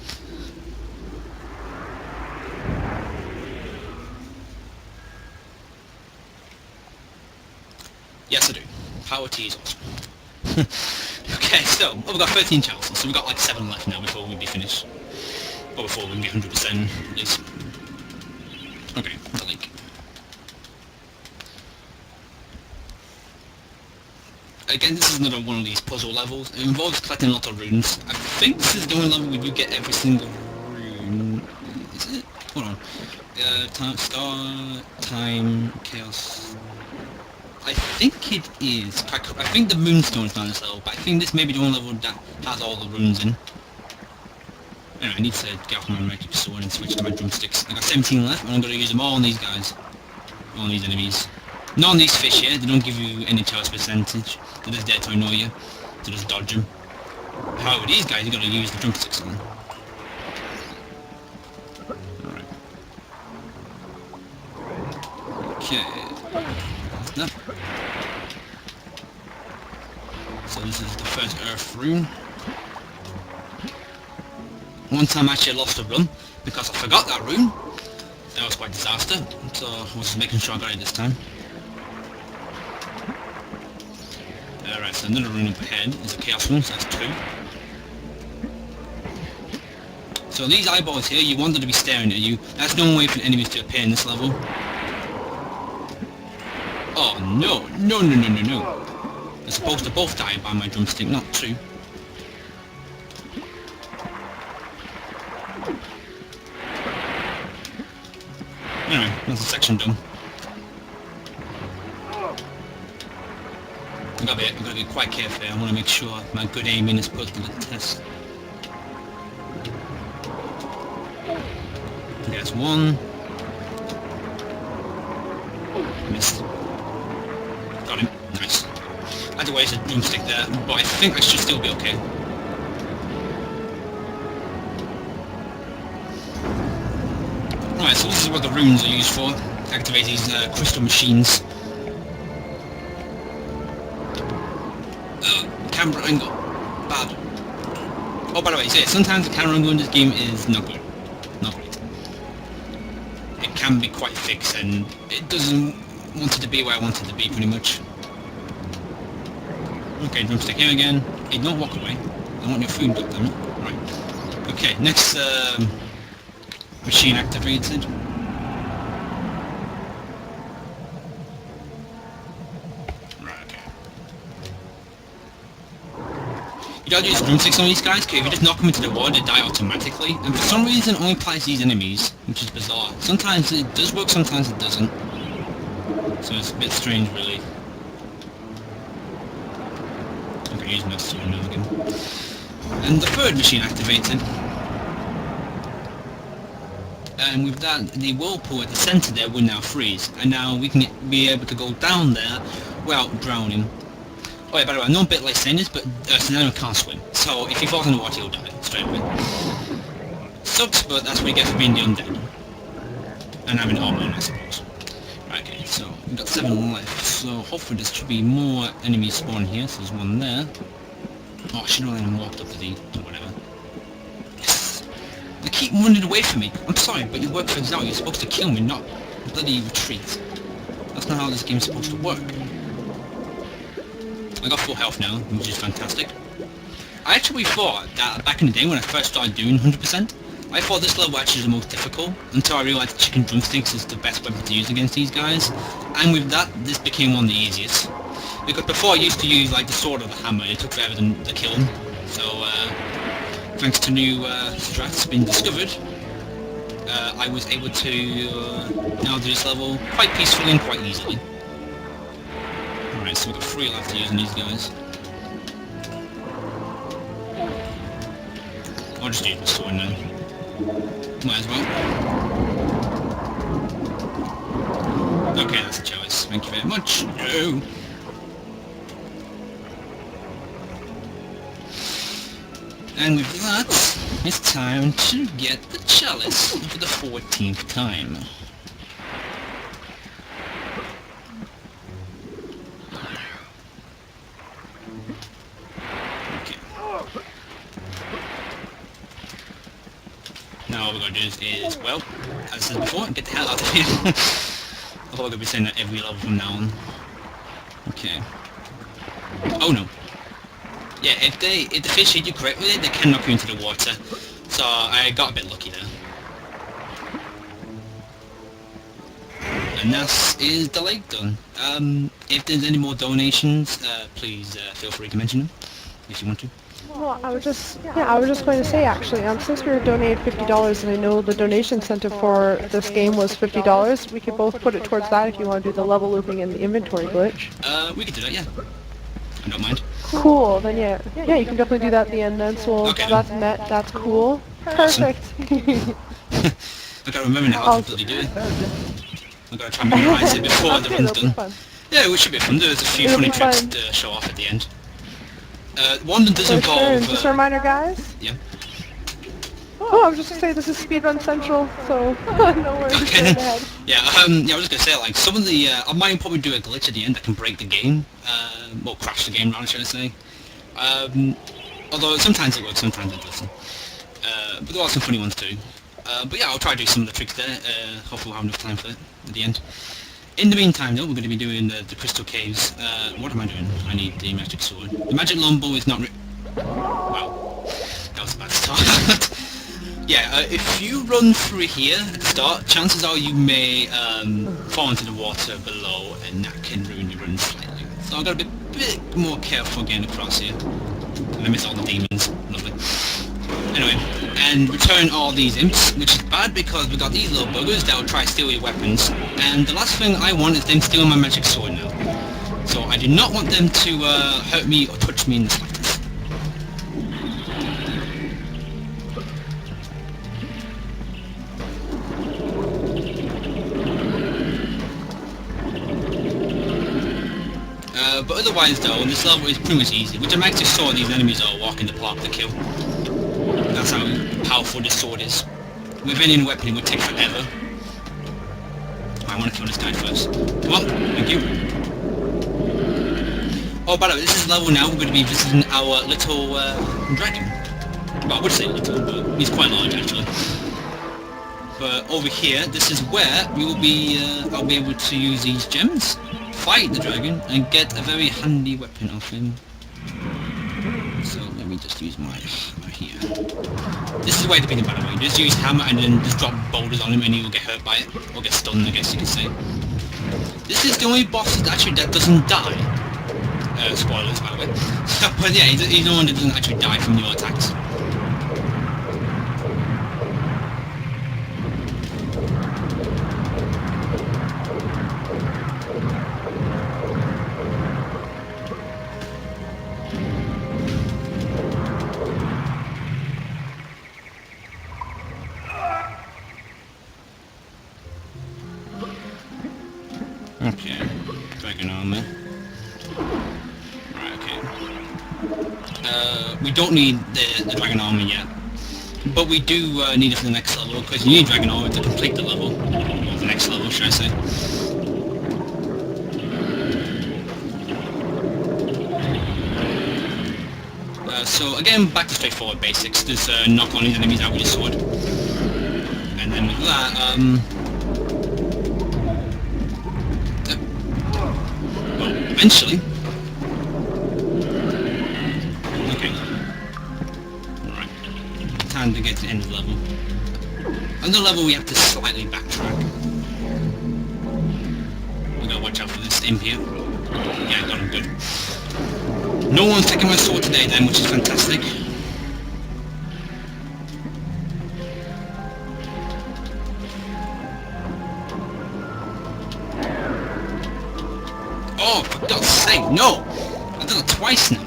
Yes, I do. Power T is awesome. Okay, so, we've got 13 chalices, so we've got like 7 left now before we'll be finished. Or before we can get 100% at least. Okay, the link. Again, this is another one of these puzzle levels. It involves collecting a lot of runes. I think this is the only level where you get every single rune. Is it? Hold on. Star, time, chaos. I think it is. I think the moonstone is not on this level, but I think this may be the only level that has all the runes in. Anyway, I need to get off my magic sword and switch to my drumsticks. I got 17 left, and I'm going to use them all on these guys. All on these enemies. Not on these fish here, they don't give you any chance percentage. They're just there to annoy you, to just dodge them. However, these guys, you got to use the drumsticks on them. Alright. Okay. That's that. So this is the first earth rune. One time I actually lost a run because I forgot that rune. That was quite a disaster, so I was just making sure I got it this time. Alright, so another rune up ahead is a chaos rune, so that's 2. So these eyeballs here, you want them to be staring at you. That's no way for enemies to appear in this level. Oh no, no, no, no, no, no. They're supposed to both die by my drumstick, not 2. Anyway, that's the section done. I've got to be quite careful here. I want to make sure my good aiming is put to the test. Okay, that's 1. Missed. Got him. Nice. had to waste a drumstick there, but I think I should still be okay. Right, so this is what the runes are used for. Activate these crystal machines. Camera angle. Bad. Oh, by the way, so sometimes the camera angle in this game is not good. Not great. It can be quite fixed and it doesn't want it to be where I want it to be, pretty much. Okay, drumstick here again. Hey, don't walk away. I want your food, goddammit. Right. Okay, next machine activated. You gotta use drumsticks on these guys, because if you just knock them into the wall, they die automatically. And for some reason, it only applies to these enemies, which is bizarre. Sometimes it does work, sometimes it doesn't. So it's a bit strange, really. Okay, use this now again. And the third machine activated. And with that, the whirlpool at the centre there will now freeze. And now we can be able to go down there without drowning. Oh yeah, by the way, I'm not a bit like saying this, but Sonano can't swim. So if he falls in the water, he'll die straight away. Sucks, but that's what you get for being the undead. And having armor on, I suppose. Right, okay, so we've got 7 left. So hopefully there should be more enemies spawning here. So there's one there. Oh, I should have let him walked up to the... or whatever. Yes! They keep running away from me. I'm sorry, but you work things out. You're supposed to kill me, not bloody retreat. That's not how this game's supposed to work. I got full health now, which is fantastic. I actually thought that back in the day when I first started doing 100%, I thought this level actually was the most difficult, until I realised chicken drumsticks is the best weapon to use against these guys. And with that, this became one of the easiest. Because before I used to use like the sword or the hammer, it took forever to kill them. So thanks to new strats being discovered, I was able to now do this level quite peacefully and quite easily. Alright, so we've got 3 left using these guys. I'll just use my sword now. Might as well. Okay, that's a choice. Thank you very much. No! And with that, it's time to get the chalice for the 14th time. Now all we're going to do is, well, as I said before, get the hell out of here. I thought we're going to be saying that every level from now on. Okay. Oh no. Yeah, if the fish hit you correctly, they can knock you into the water. So I got a bit lucky there. And that is the lake done. If there's any more donations, please feel free to mention them, if you want to. Well, I was just going to say actually, since we were donated $50 and I know the donation incentive for this game was $50, we could both put it towards that if you want to do the level looping and the inventory glitch. We could do that, yeah. I don't mind. Cool, then yeah, you can definitely do that at the end then, so Okay, that's met, that's cool. Perfect. I gotta remember now how to bloody do it. I gotta try and memorize it before the run's done. Fun. Yeah, it should be fun. There's a few It'll funny be tricks fun. to show off at the end. One that does For involve... sure. And just a reminder, guys. Yeah. Oh, I was just gonna say this is SpeedRunsCentral, so no worries. Okay Go then. ahead. Yeah, I was just gonna say, like, some of the, I might probably do a glitch at the end that can break the game, well, crash the game, rather, should I say. Although sometimes it works, sometimes it doesn't. But there are some funny ones too. But yeah, I'll try to do some of the tricks there, hopefully we'll have enough time for it at the end. In the meantime though, we're going to be doing the crystal caves. What am I doing? I need the magic sword. The magic longbow is not wow, that was a bad start. Yeah, if you run through here at the start, chances are you may fall into the water below, and that can ruin your run slightly. So I've got to be a bit more careful getting across here. And I miss all the demons. Lovely. Anyway, and return all these imps, which is bad because we've got these little buggers that will try to steal your weapons. And the last thing I want is them stealing my magic sword now. So I do not want them to hurt me or touch me in the slightest. But otherwise though, this level is pretty much easy, which I'm actually sure these enemies are walking the park to kill. That's how powerful this sword is. With any weapon it would take forever. I want to kill this guy first. Come on, thank you. Oh, by the way, this is level now, we're going to be visiting our little dragon. Well, I would say little, but he's quite large actually. But over here, this is where we will be, I'll be able to use these gems, fight the dragon, and get a very handy weapon off him. So let me just use my hammer here. This is the way to beat him, by the way. Just use hammer and then just drop boulders on him and he will get hurt by it. Or get stunned, I guess you could say. This is the only boss that doesn't die. Spoilers, by the way. But yeah, he's the one that doesn't actually die from your attacks. Okay, dragon armor. Right, okay. We don't need the dragon armor yet, but we do need it for the next level, because you need dragon armor to complete the level. Or the next level, should I say. So again, back to straightforward basics. Just knock all these enemies out with your sword. And then with that, well, eventually. Okay. Alright. Time to get to the end of the level. On the level we have to slightly backtrack. We gotta watch out for this imp here. Yeah, I got him good. No one's taking my sword today then, which is fantastic. Oh, for God's sake, no! I've done it twice now.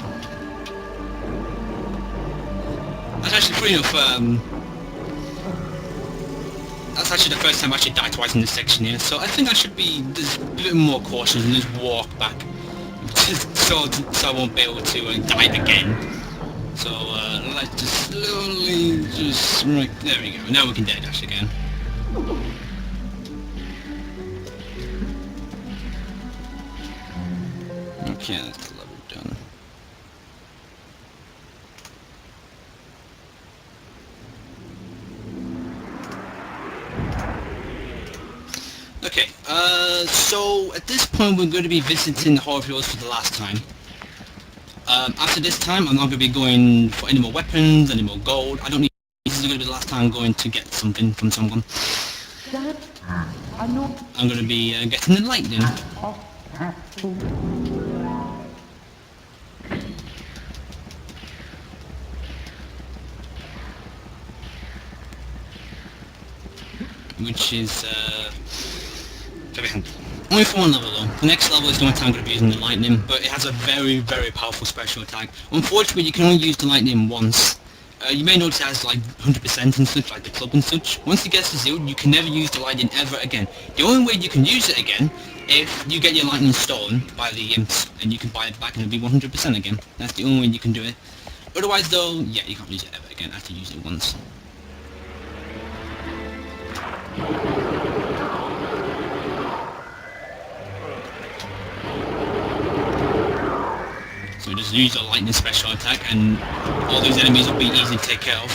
That's actually pretty enough, that's actually the first time I actually died twice in this section here, so I think I should be just a bit more cautious and just walk back. Just so I won't be able to dive again. So, let's just slowly just... Right, there we go. Now we can dead dash again. Okay, that's the level done. Okay, so at this point we're going to be visiting the Horror Fields for the last time. After this time I'm not going to be going for any more weapons, any more gold. I don't need... This is going to be the last time I'm going to get something from someone. I'm going to be getting the lightning. Which is very handy. Only for one level though. The next level is the only time I'm going to be using the lightning, but it has a very, very powerful special attack. Unfortunately, you can only use the lightning once. You may notice it has like 100% and such, like the club and such. Once it gets to 0, you can never use the lightning ever again. The only way you can use it again, if you get your lightning stolen by the imps, and you can buy it back and it'll be 100% again. That's the only way you can do it. Otherwise though, yeah, you can't use it ever again after you use it once. So just use a lightning special attack and all these enemies will be easy to take care of.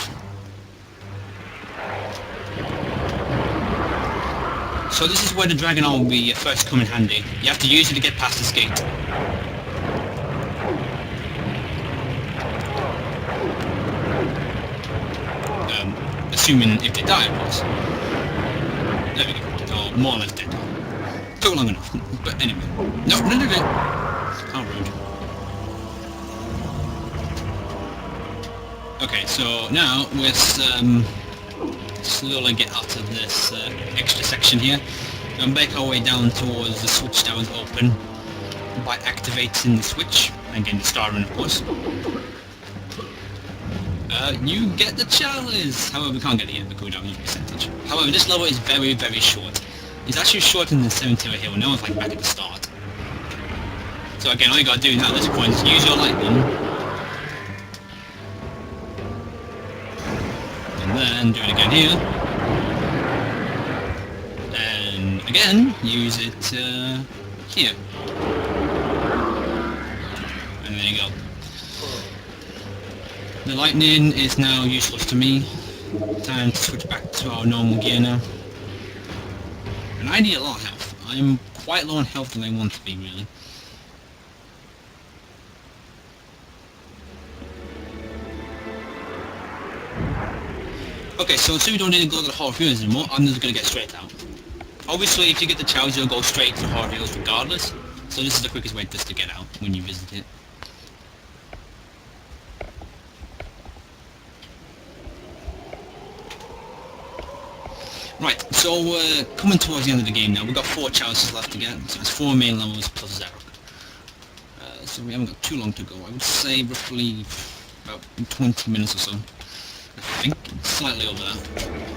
So this is where the dragon arm will be first come in handy. You have to use it to get past this gate. Assuming if they die, of course. There we go. Oh, more or less dead. Took long enough. But anyway. No. How rude. Okay, so now we're slowly get out of this extra section here and make our way down towards the switch that was open by activating the switch and getting the star in, of course. You get the chalice! However, we can't get it yet because we don't use percentage. However, this level is very, very short. It's actually shorter than the 7-tier hill. Now it's like back at the start. So again, all you gotta do now at this point is use your lightning. And then do it again here. And again, use it here. And there you go. The lightning is now useless to me. Time to switch back to our normal gear now. And I need a lot of health. I'm quite low on health than I want to be, really. Okay, so since we don't need to go to the Hall of Heroes anymore, I'm just going to get straight out. Obviously, if you get the challenge, you'll go straight to the Hall of Heroes regardless. So this is the quickest way just to get out when you visit it. Right, so coming towards the end of the game now, we've got 4 challenges left to get, so it's 4 main levels plus Zarok. So we haven't got too long to go. I would say roughly about 20 minutes or so. I think, slightly over that.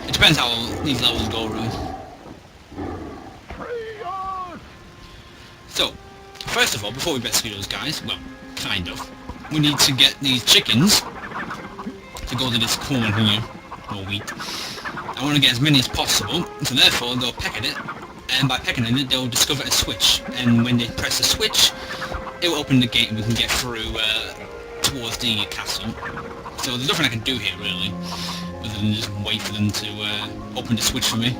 It depends how these levels go, really. So, first of all, before we rescue those guys, well, kind of, we need to get these chickens to go to this corn here, or wheat. I want to get as many as possible, so therefore they'll peck at it, and by pecking at it they'll discover a switch, and when they press the switch, it will open the gate and we can get through towards the castle. So there's nothing I can do here really, other than just wait for them to open the switch for me.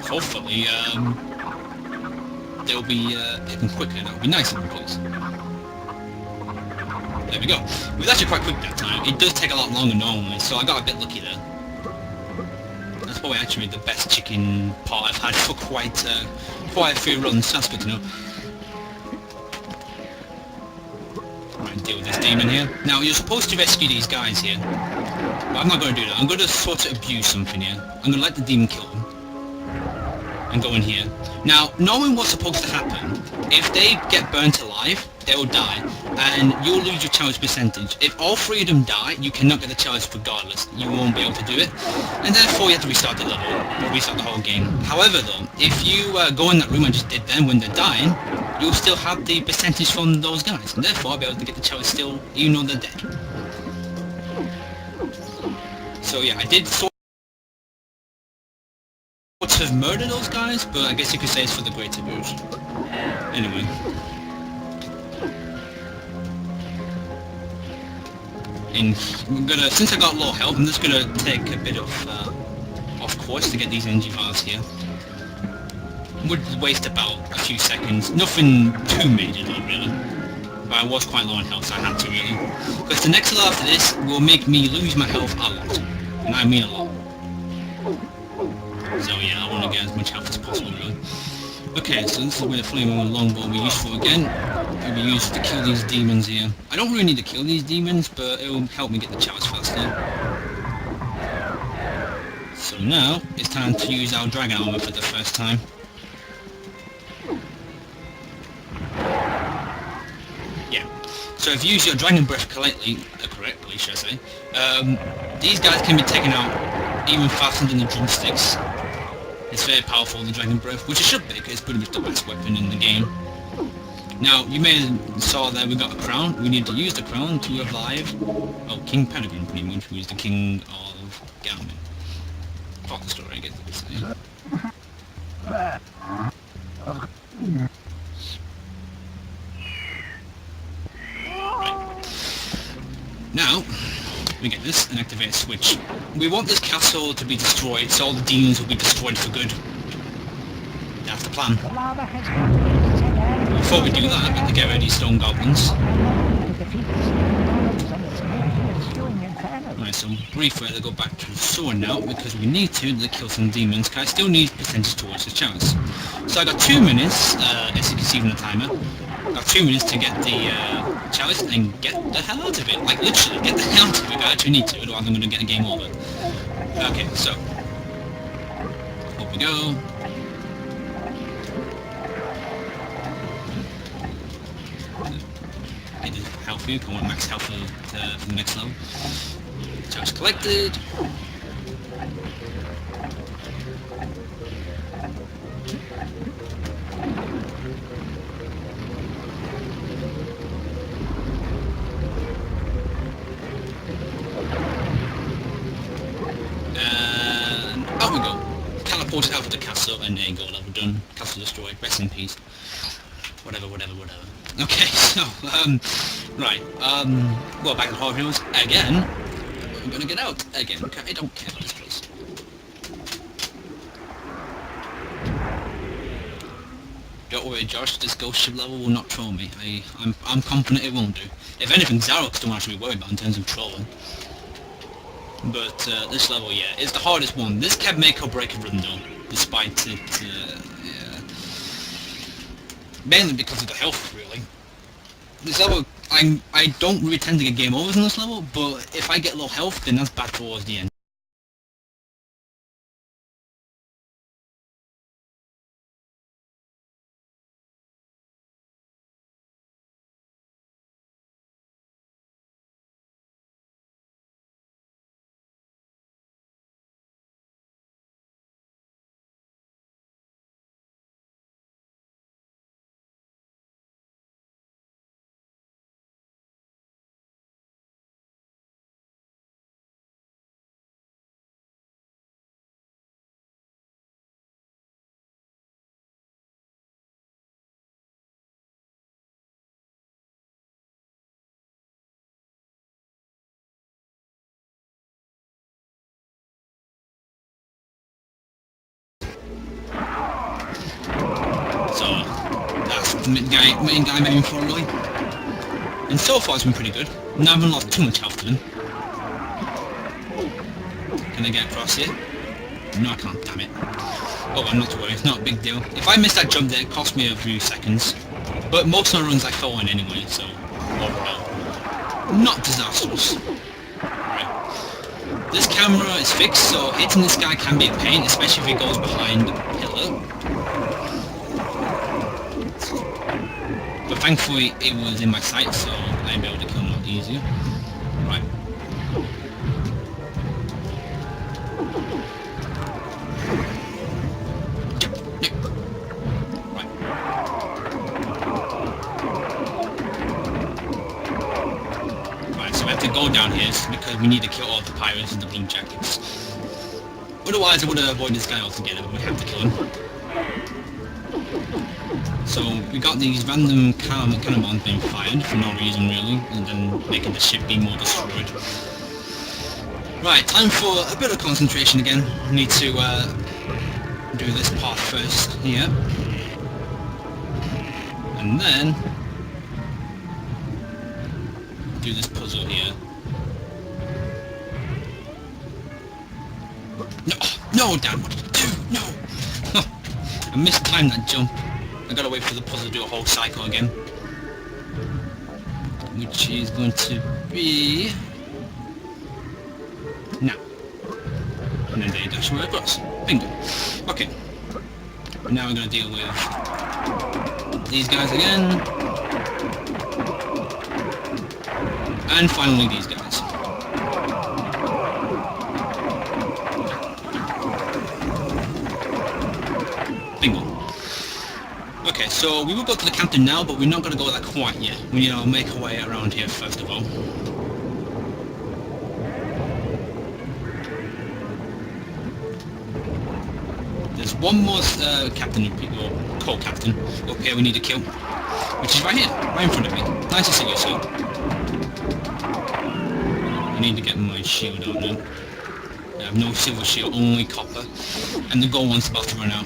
Hopefully they'll be picking quicker, that would be nice of them, please. There we go. It was actually quite quick that time. It does take a lot longer normally, so I got a bit lucky there. That's probably actually the best chicken part I've had for quite a few runs. That's good to know. Right, deal with this demon here. Now, you're supposed to rescue these guys here, but I'm not going to do that. I'm going to sort of abuse something here. I'm going to let the demon kill them and go in here. Now, knowing what's supposed to happen, if they get burnt alive, they will die, and you'll lose your challenge percentage. If all 3 of them die, you cannot get the challenge regardless. You won't be able to do it, and therefore you have to restart the level, or restart the whole game. However though, if you go in that room I just did then when they're dying, you'll still have the percentage from those guys, and therefore I'll be able to get the challenge still, even though they're dead. So yeah, I did sort of murder those guys, but I guess you could say it's for the greater good. Anyway. And I'm gonna, since I got low health, I'm just gonna take a bit of off course to get these energy vials here. Would waste about a few seconds, nothing too major though really. But I was quite low on health, so I had to really. Because the next level after this will make me lose my health a lot, and I mean a lot. So yeah, I want to get as much health as possible really. Okay, so this is where the flame longbow will be useful again. It will be used to kill these demons here. I don't really need to kill these demons, but it will help me get the charge faster. So now, it's time to use our dragon armor for the first time. Yeah, so if you use your dragon breath correctly, should I say, these guys can be taken out even faster than the drumsticks. It's very powerful, the Dragon Breath, which it should be, because it's pretty much the best weapon in the game. Now, you may have saw that we got a crown. We need to use the crown to revive, well, King Peregrine, pretty much, who is the king of Gammon. Part of the story, I guess you could say. Right. Now, we get this and activate a switch. We want this castle to be destroyed, so all the demons will be destroyed for good. That's the plan. Before we do that, we have to get ready stone goblins. Right, so briefly I'll go back to the sword now, because we need to kill some demons, because I still need percentage towards the chance. So I got 2 minutes, as you can see from the timer. I got 2 minutes to get the chalice and get the hell out of it. Like literally, get the hell out of it. I actually need to, otherwise I'm going to get the game over. Okay, so up we go. Get the health here. I want max health for the next level. Chalice collected. teleported out of the castle, and there you go, level done. Castle destroyed. Rest in peace. Whatever. Okay, so, right, well, back at Hard Hills again. I'm gonna get out again. Okay, I don't care about this place. Don't worry, Josh, this ghost ship level will not troll me. I'm confident it won't do. If anything, Xerox don't actually worry about in terms of trolling. But this level, yeah, is the hardest one. This can make or break a run though, despite it, yeah. Mainly because of the health, really. This level, I don't really tend to get game overs in this level, but if I get low health, then that's bad towards the end. So, that's the main guy I'm aiming for, really. And so far it's been pretty good. I haven't lost too much health to him. Can I get across here? No, I can't, damn it. Oh, well, not to worry, it's not a big deal. If I miss that jump there, it cost me a few seconds. But most of the runs I fell in anyway, so overall, not disastrous. Right. This camera is fixed, so hitting this guy can be a pain, especially if he goes behind a pillar. But thankfully it was in my sight, so I'm able to kill him a lot easier. Right. Right. Right, so we have to go down here because we need to kill all the pirates and the blue jackets. Otherwise I would have avoided this guy altogether, but we have to kill him. So we got these random cannonballs being fired for no reason really, and then making the ship be more destroyed. Right, time for a bit of concentration again. We need to do this part first here. And then do this puzzle here. No, damn, what did I do? No! I mistimed that jump. I gotta wait for the puzzle to do a whole cycle again. Which is going to be... now. And then they dash away across. Bingo. Okay. And now we're gonna deal with these guys again. And finally these guys. Bingo. Okay, so we will go to the captain now, but we're not going to go there quite yet. We need to make our way around here first of all. There's one more captain, or co-captain, up here we need to kill, which is right here, right in front of me. Nice to see you, sir. I need to get my shield out now. I have no silver shield, only copper, and the gold one's about to run out.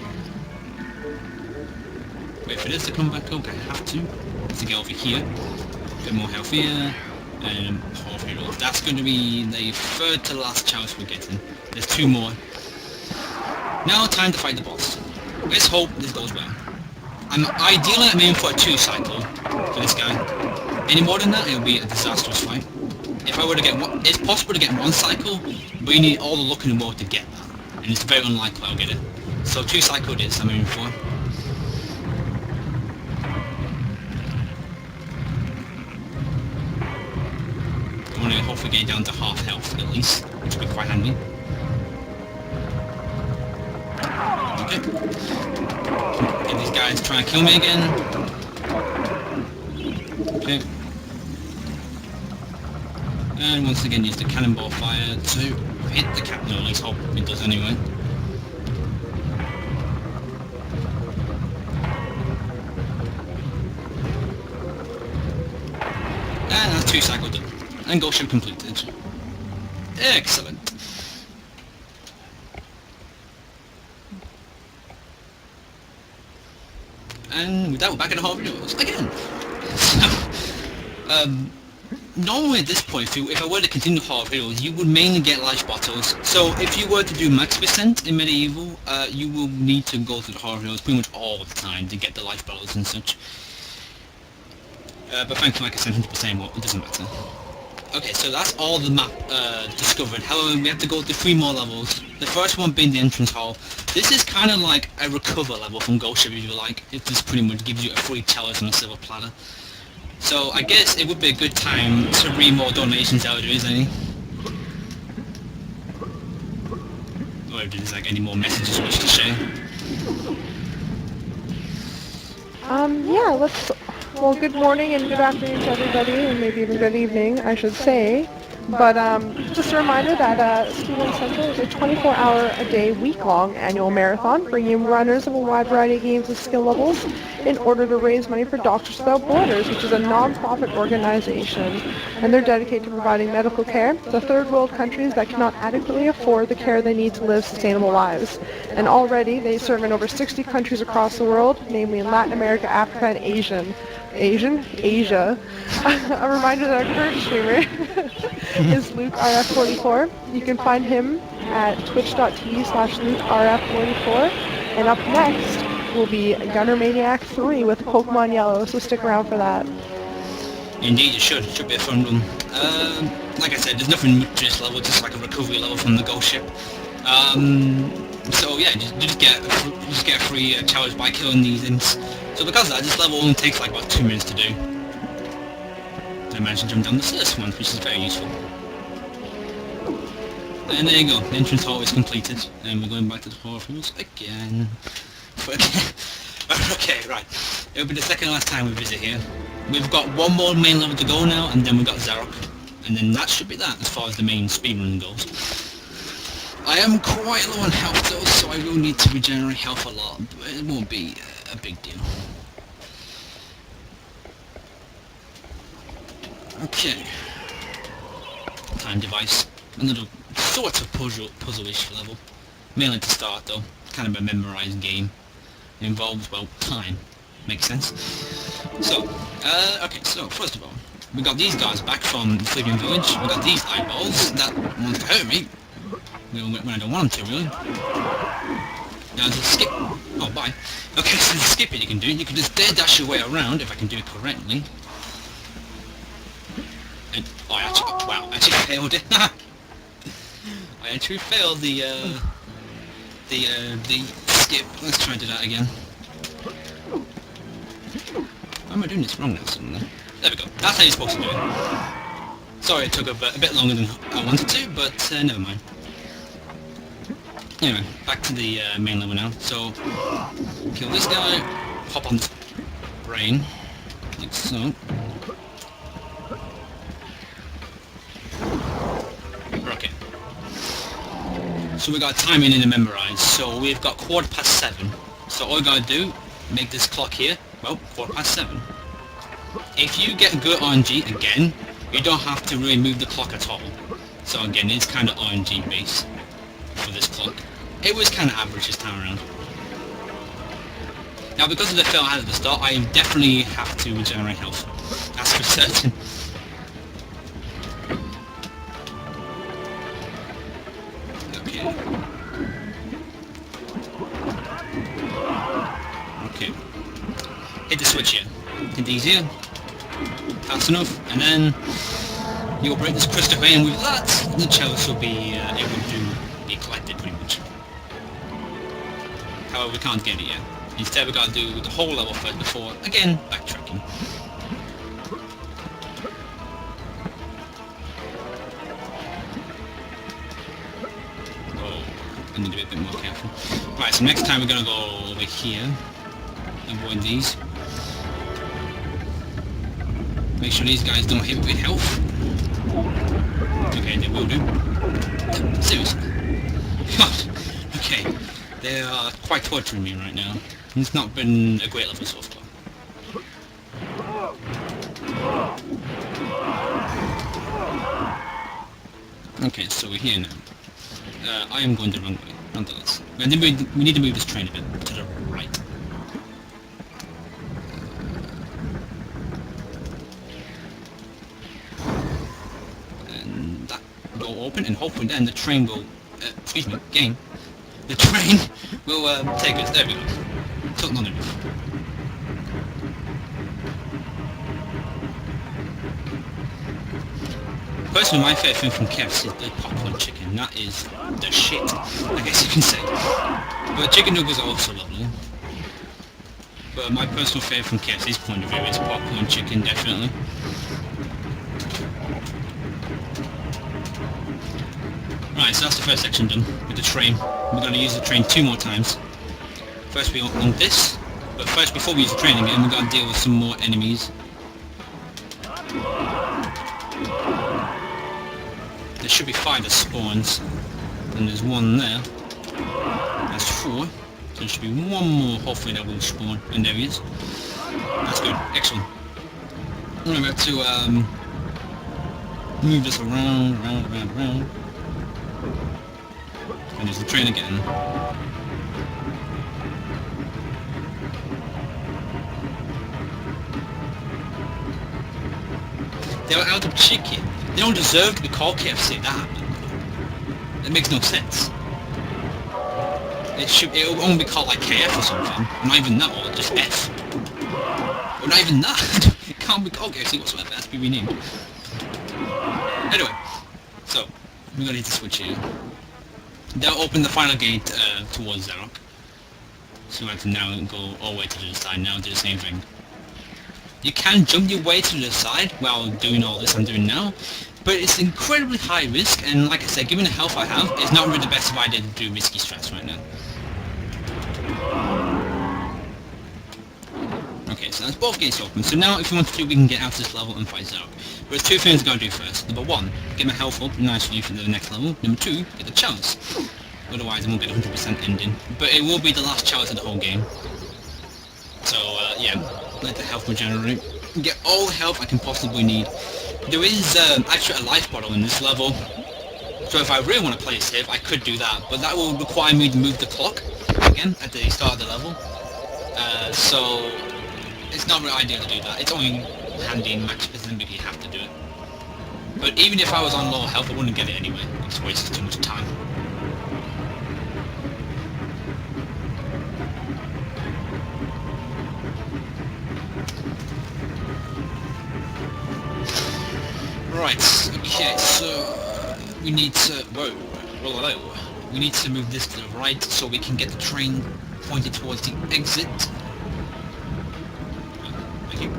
Wait for this to come back up, I have to get over here. A bit more health here, and half heroes. That's going to be the third to last chance we're getting. There's two more. Now time to fight the boss. Let's hope this goes well. Ideally I'm aiming for a 2 cycle for this guy. Any more than that, it'll be a disastrous fight. If I were to get one, it's possible to get 1 cycle, but you need all the luck in the world to get that. And it's very unlikely I'll get it. So 2 cycle it is I'm aiming for. I want to hopefully get down to half health at least, which would be quite handy. Okay. Get these guys trying to kill me again. Okay. And once again use the cannonball fire to hit the captain, or at least hope it does anyway. 2 cycle done. And ghost ship completed. Excellent. And with that, we're back at the Harvey Hills again. So, normally at this point, if I were to continue Harvey Hills, you would mainly get life bottles. So if you were to do max percent in MediEvil, you will need to go through the Harvey Hills pretty much all the time to get the life bottles and such. But thankfully, like I said, 100%, well, it doesn't matter. Okay, so that's all the map discovered. However, we have to go through 3 more levels. The first one being the entrance hall. This is kind of like a recover level from Ghost Ship, if you like. It just pretty much gives you a free chalice and a silver platter. So I guess it would be a good time to read more donations out if there is any. Or if there's like any more messages you wish to share. Yeah, well, good morning and good afternoon to everybody, and maybe even good evening, I should say. But just a reminder that SpeedRunsCentral is a 24-hour-a-day, week-long annual marathon, bringing runners of a wide variety of games and skill levels in order to raise money for Doctors Without Borders, which is a non-profit organization, and they're dedicated to providing medical care to third world countries that cannot adequately afford the care they need to live sustainable lives. And already they serve in over 60 countries across the world, namely in Latin America, Africa, and Asia. A reminder that our current streamer is LukeRF44. You can find him at twitch.tv/LukeRF44. And up next will be Gunner Maniac 3 with Pokemon Yellow, so stick around for that. Indeed, it should. It should be a fun run. Like I said, there's nothing much to this level, just like a recovery level from the Ghost Ship. So yeah, you just get a free challenge by killing these imps. So because of that, this level only takes like about 2 minutes to do. And I managed to jump down the first one, which is very useful. And there you go, the entrance hall is completed, and we're going back to the Harvey Hills again. Okay, right. It'll be the second last time we visit here. We've got 1 more main level to go now, and then we've got Zarok. And then that should be that, as far as the main speedrun goes. I am quite low on health though, so I will need to regenerate health a lot, but it won't be a big deal. Okay. Time device. Another sort of puzzle-ish level. Mainly to start though. Kind of a memorized game. It involves, well, time. Makes sense? So, okay, so first of all, we got these guys back from the Sleeping Village. We got these eyeballs that want to hurt me. When I don't want them to, really. Now there's a skip. Oh, bye. Okay, so there's a skip you can do. You can just dare dash your way around, if I can do it correctly. And, oh, I actually, wow, I actually failed it. I actually failed the skip. Let's try and do that again. Why am I doing this wrong now suddenly? There we go. That's how you're supposed to do it. Sorry it took a bit longer than I wanted to, but never mind. Anyway, back to the main level now. So, kill this guy, hop on this brain, like so. Okay. So we got timing in the memorize. So we've got 7:15. So all you gotta do, make this clock here, well, 7:15. If you get good RNG, again, you don't have to really move the clock at all. So again, it's kind of RNG based for this clock. It was kind of average this time around. Now because of the fail I had at the start, I definitely have to regenerate health. That's for certain. Okay. Okay. Hit the switch here. Hit these here. That's enough. And then you'll break this crystal vein. With that, the chalice will be able to be collected pretty much. However, we can't get it yet. Instead, we've got to do the whole level first before, again, backtracking. Oh, I need to be a bit more careful. Right, so next time we're going to go over here. Avoid these. Make sure these guys don't hit with health. Okay, they will do. Seriously. God. Okay. They are quite torturing me right now. It's not been a great level so far. Okay, so we're here now. I am going the wrong way, nonetheless. We need to move this train a bit to the right. And that will open, and hopefully then the train will... excuse me, game. The train will take us. There we go. Tilting on the roof. Personally, my favourite thing from KFC is the popcorn chicken. That is the shit, I guess you can say. But chicken noodles are also lovely. But my personal favourite from KFC's point of view is popcorn chicken, definitely. Right, so that's the first section done with the train. We're going to use the train 2 more times. First we open this, but first before we use the train again, we've got to deal with some more enemies. There should be 5 that spawns, and there's 1 there. That's 4. So there should be 1 more hopefully that will spawn, and there he is. That's good, excellent. We're going to have to move this around. And there's the train again. They were out of chicken. They don't deserve to be called KFC. That happened. It makes no sense. It will only be called like KF or something. Not even that, or just F. Or not even that. It can't be called KFC whatsoever. It has to be renamed. Anyway, so we're gonna need to switch here. They'll open the final gate towards Zarok. So we have to now go all the way to the side now and do the same thing. You can jump your way to the side while doing all this I'm doing now, but it's incredibly high risk, and like I said, given the health I have, it's not really the best idea to do risky strats right now. Okay, so that's both gates open. So now if you want to, we can get out of this level and fight Zarok. But there's 2 things I've got to do first. Number 1, get my health up nicely for the next level. Number 2, get the chalice. Otherwise I won't get 100% ending. But it will be the last chalice of the whole game. So yeah, let the health regenerate. Get all the health I can possibly need. There is actually a life bottle in this level. So if I really want to play safe, I could do that. But that will require me to move the clock again at the start of the level. So it's not really ideal to do that. It's only handy in max specific if you have to do it. But even if I was on low health, I wouldn't get it anyway. It just wastes too much time. Right, okay, so we need to... Whoa. We need to move this to the right so we can get the train pointed towards the exit. Thank you.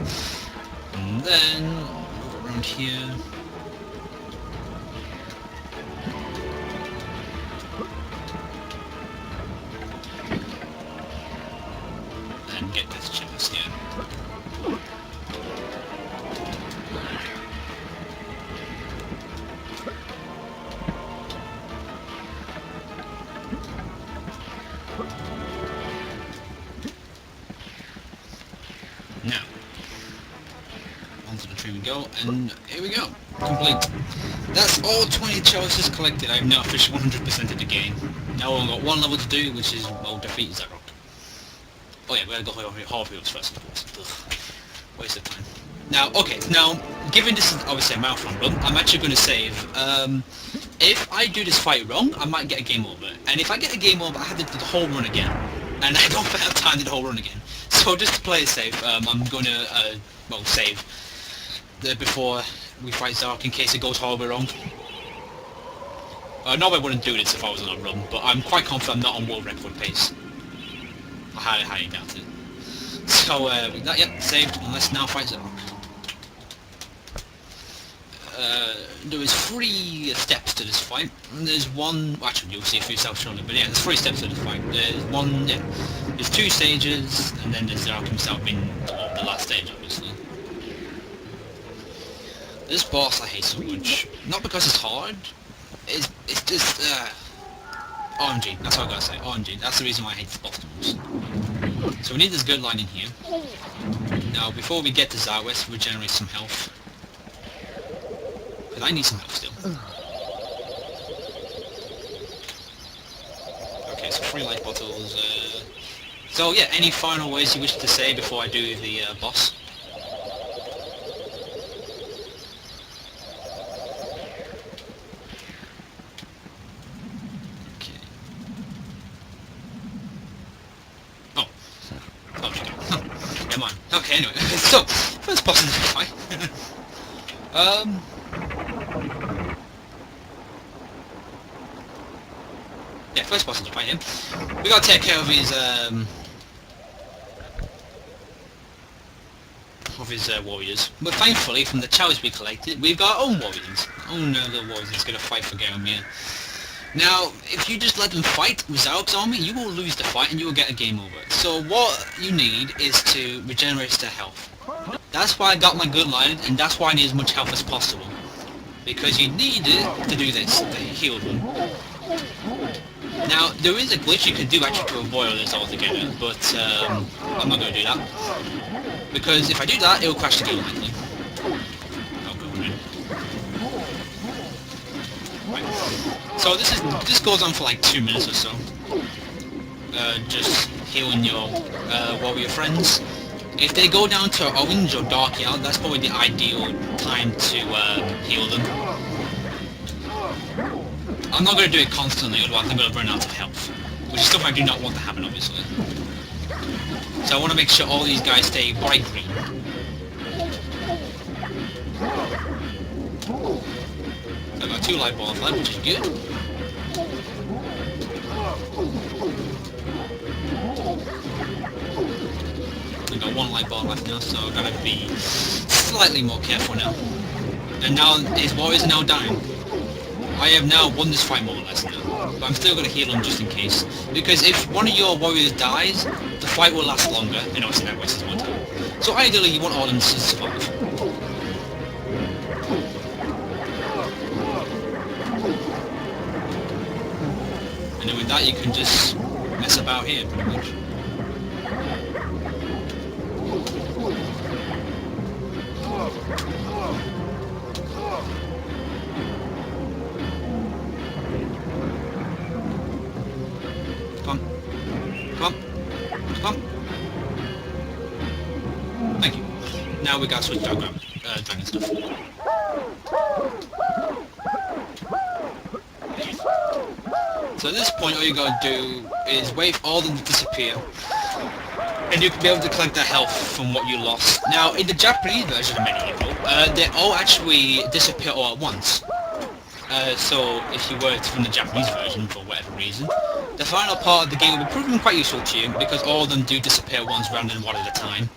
And then move around here. And get this chest here. Now, onto the tree we go, and here we go, complete. That's all 20 chalices collected. I have now fished 100% of the game. Now I've only got 1 level to do, which is, well, defeat Zarok. Oh yeah, we gotta go Harfields first, of course. Ugh. Waste of time. Now, okay, now, given this is obviously a marathon run, I'm actually going to save. If I do this fight wrong, I might get a game over. And if I get a game over, I have to do the whole run again. And I don't have time to do the whole run again. So just to play it safe, I'm going to, well, save before we fight Zarok in case it goes horribly wrong. No, I wouldn't do this if I was on a run, but I'm quite confident I'm not on world record pace. I highly doubt it. So, yep, saved, and let's now fight Zarok. There is 3 steps to this fight. There's 1, well, actually you'll see for yourself shortly, but yeah, there's 3 steps to this fight. There's 1, yeah, there's 2 stages, and then there's Zarok himself being the last stage, obviously. This boss I hate so much. Not because it's hard, it's just, RNG, that's what I gotta say, RNG. That's the reason why I hate this boss the most. So we need this good line in here. Now, before we get to Zarok, let's regenerate some health. Because I need some health still. Okay, so 3 life bottles. So yeah, any final words you wish to say before I do the boss? Okay. Oh. Oh, okay. Never mind. Okay, anyway. So, first boss in the fight. Yeah, first boss in the fight him. We gotta take care of his warriors. But thankfully, from the chows we collected, we've got our own warriors. Oh no, the warriors is gonna fight for Garomir. Now, if you just let them fight with Zarok's army, you will lose the fight and you will get a game over. So what you need is to regenerate their health. That's why I got my good line, and that's why I need as much health as possible. Because you need it to do this, to heal them. Now, there is a glitch you can do actually to avoid all this altogether, but I'm not going to do that. Because if I do that, it will crash the game likely. I'll go in. Right. So this goes on for like 2 minutes or so. Just healing your warrior friends. If they go down to orange or dark yellow, that's probably the ideal time to heal them. I'm not going to do it constantly, otherwise I'm going to run out of health. Which is stuff I do not want to happen, obviously. So I want to make sure all these guys stay bright green. I've got 2 light balls left, which is good. I've got 1 light ball left now, so I've got to be slightly more careful now. And now his warriors are now dying. I have now won this fight more or less now, but I'm still going to heal him just in case. Because if one of your warriors dies, the fight will last longer, and obviously that wastes more time. So ideally you want all of them to survive. And then with that you can just mess about here pretty much. Come on. Thank you. Now we gotta switch to our dragon stuff. So at this point all you gotta do is wait for all of them to disappear. And you can be able to collect their health from what you lost. Now in the Japanese version of MediEvil, they all actually disappear all at once. So if you were from the Japanese version for whatever reason, the final part of the game will be proving quite useful to you because all of them do disappear once rather than one at a time.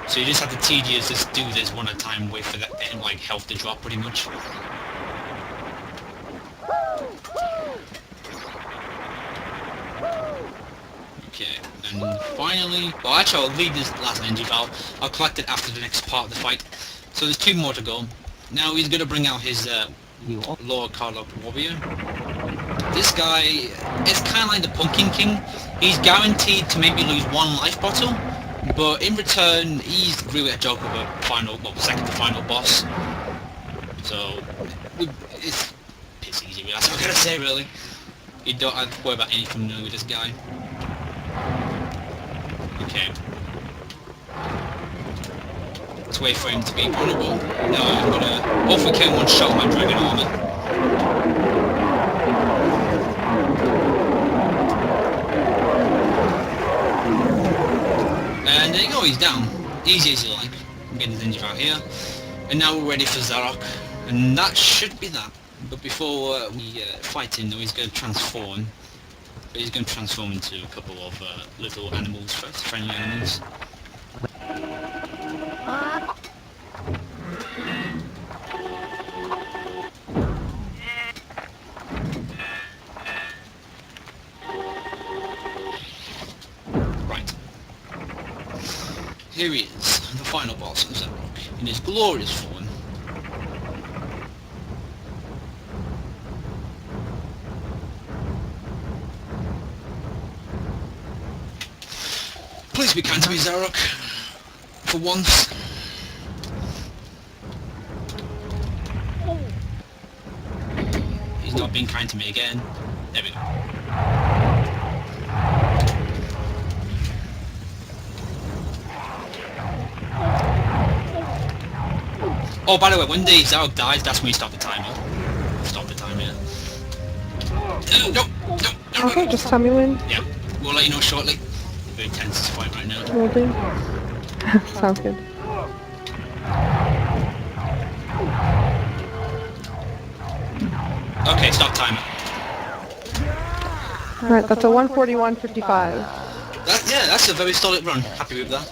So you just have to tedious just do this one at a time, wait for that like health to drop pretty much. Okay, and finally, well actually I'll leave this last energy valve, I'll collect it after the next part of the fight. So there's 2 more to go. Now he's gonna bring out his Lord Carlock warrior. This guy is kind of like the Pumpkin King. He's guaranteed to maybe lose 1 life bottle, but in return he's really a joke of a final, well, second to final boss. So it's piss easy really, that's what I'm gonna say really. You don't have to worry about anything new with this guy. Okay. Let's wait for him to be vulnerable. Now I'm gonna hopefully kill him one shot with my dragon armor. And there you go, he's down. Easy as you like. I'm getting the ninja out here. And now we're ready for Zarok. And that should be that. But before we fight him though, he's going to transform. But he's going to transform into a couple of little animals first, friendly animals. Right. Here he is, the final boss of Zarok, in his glorious form. Please be kind to me, Zarok. For once. He's not being kind to me again. There we go. Oh, by the way, when the Zarok dies, that's when you stop the timer. Stop the timer, yeah. No. Okay, just tell me when. Yeah, we'll let you know shortly. Very tense this fight right now. Will do. Sounds good. Okay, stop timer. Alright, that's a 141.55. That's a very solid run. Happy with that.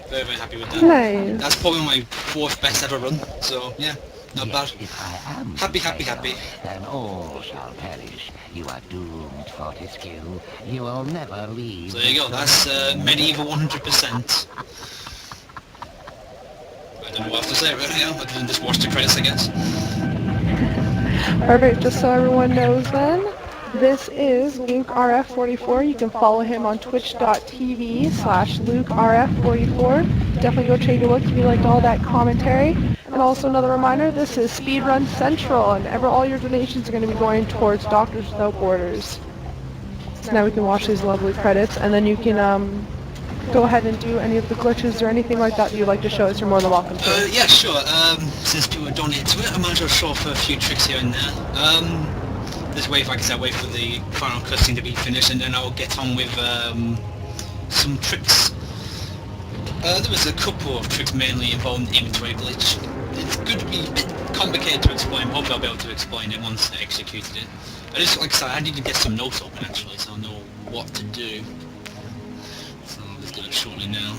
Very, very happy with that. Nice. That's probably my 4th best ever run. So, yeah, not bad. If I am Happy. then all shall perish. You are doomed for this kill. You will never leave. So there you go, that's MediEvil 100%. I don't know what else to say really now, other than just watch the credits, I guess. Perfect, just so everyone knows then, this is LukeRF44. You can follow him on twitch.tv/LukeRF44. Definitely go take a look if you liked all that commentary. And also another reminder, this is SpeedRunsCentral, and all your donations are going to be going towards Doctors Without Borders. So now we can watch these lovely credits, and then you can go ahead and do any of the glitches or anything like that you'd like to show us. You're more than welcome to. Yeah, sure. Since people are donating to it, I might as well show off a few tricks here and there. Just wait, like I said, wait for the final cutscene to be finished, and then I'll get on with some tricks. There was a couple of tricks mainly involving the inventory glitch. It's going to be a bit complicated to explain. Hopefully I'll be able to explain it once I executed it. I just, like I said, I need to get some notes open actually, so I'll know what to do. So I'll just do it shortly now.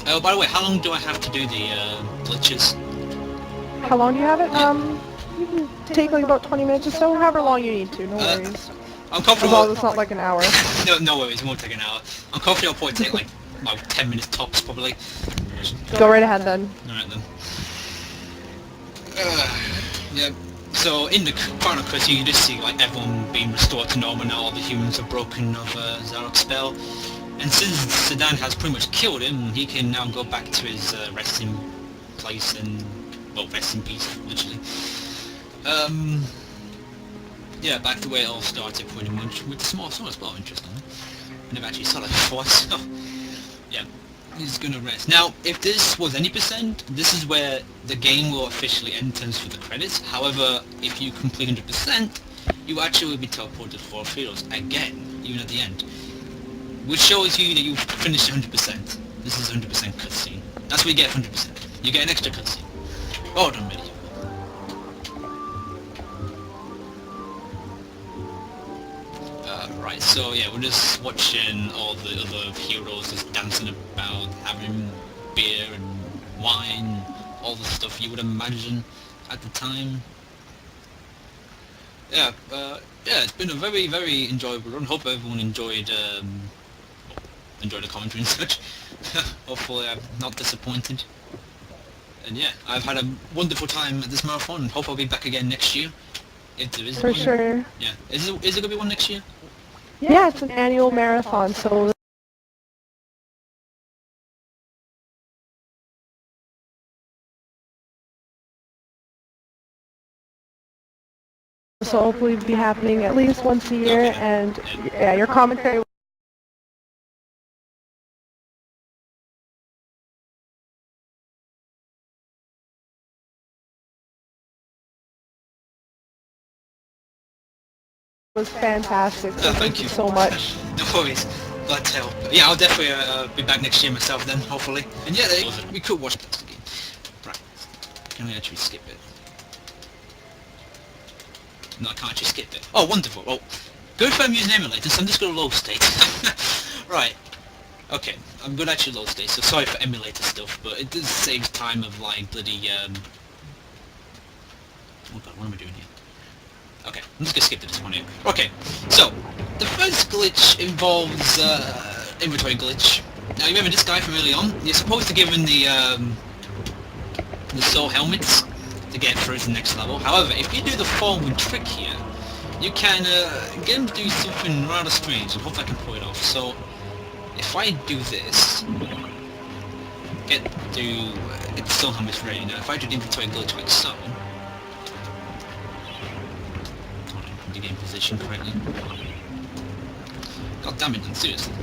Oh, by the way, how long do I have to do the glitches? How long do you have it? You can take like about 20 minutes or so, however long you need to, no worries. I'm As confident. long as it's not like an hour. No worries, it won't take an hour. I'm confident it'll probably take like about 10 minutes tops, probably. Go right ahead then. Alright then. Yeah, so in the final cutscene you just see like everyone being restored to normal now, all the humans are broken of Zarok's spell. And since Sedan has pretty much killed him, he can now go back to his resting place and, well, rest in peace, literally. Yeah, back to where it all started pretty much, with the small sword as well, interestingly. I never actually saw that before, so yeah, he's gonna rest. Now, if this was any percent, this is where the game will officially end in terms for the credits. However, if you complete 100%, you actually will be teleported for heroes again, even at the end. Which shows you that you've finished 100%. This is 100% cutscene. That's what you get 100%. You get an extra cutscene. Well done, MediEvil. Right, so yeah, we're just watching all the other heroes just dancing about, having beer and wine, all the stuff you would imagine at the time. Yeah, it's been a very, very enjoyable run. Hope everyone enjoyed the commentary and such. Hopefully I'm not disappointed. And yeah, I've had a wonderful time at this marathon, and hope I'll be back again next year. If there is For one. sure. Yeah. Is there going to be one next year? Yeah, it's an annual marathon, so hopefully it'll be happening at least once a year, Okay. and yeah, your commentary was fantastic, so thank you so much. No worries. Glad to help. Yeah, I'll definitely be back next year myself then, hopefully. And yeah, we could watch this again. Right. Can we actually skip it? No, I can't actually skip it. Oh, wonderful. Oh, good for using emulator, so I'm just going to load state. Right. Okay, I'm going to actually load state, so sorry for emulator stuff, but it does save time of like bloody, oh god, what am I doing here? Okay, I'm just gonna skip to this one here. Okay, so the first glitch involves inventory glitch. Now you remember this guy from early on? You're supposed to give him the soul helmets to get through to the next level. However, if you do the forward trick here, you can get him to do something rather strange, and hopefully I can pull it off. So if I do this, get the soul helmets ready. Now if I do the inventory glitch like so, in position correctly. God damn it, seriously.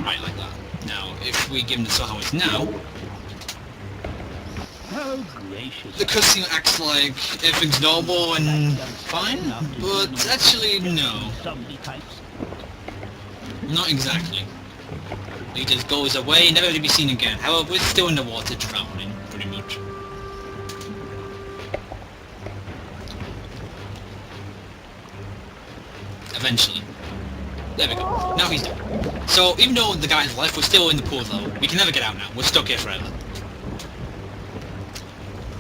Right, like that. Now, if we give him the so how it's now, Oh, gracious. the cutscene acts like everything's normal and fine, but actually no, Zombie types. not exactly. He just goes away, never to be seen again. However, we're still in the water drowning, pretty much. Eventually. There we go. Now he's done. So, even though the guy's left, we're still in the pool though. We can never get out now. We're stuck here forever.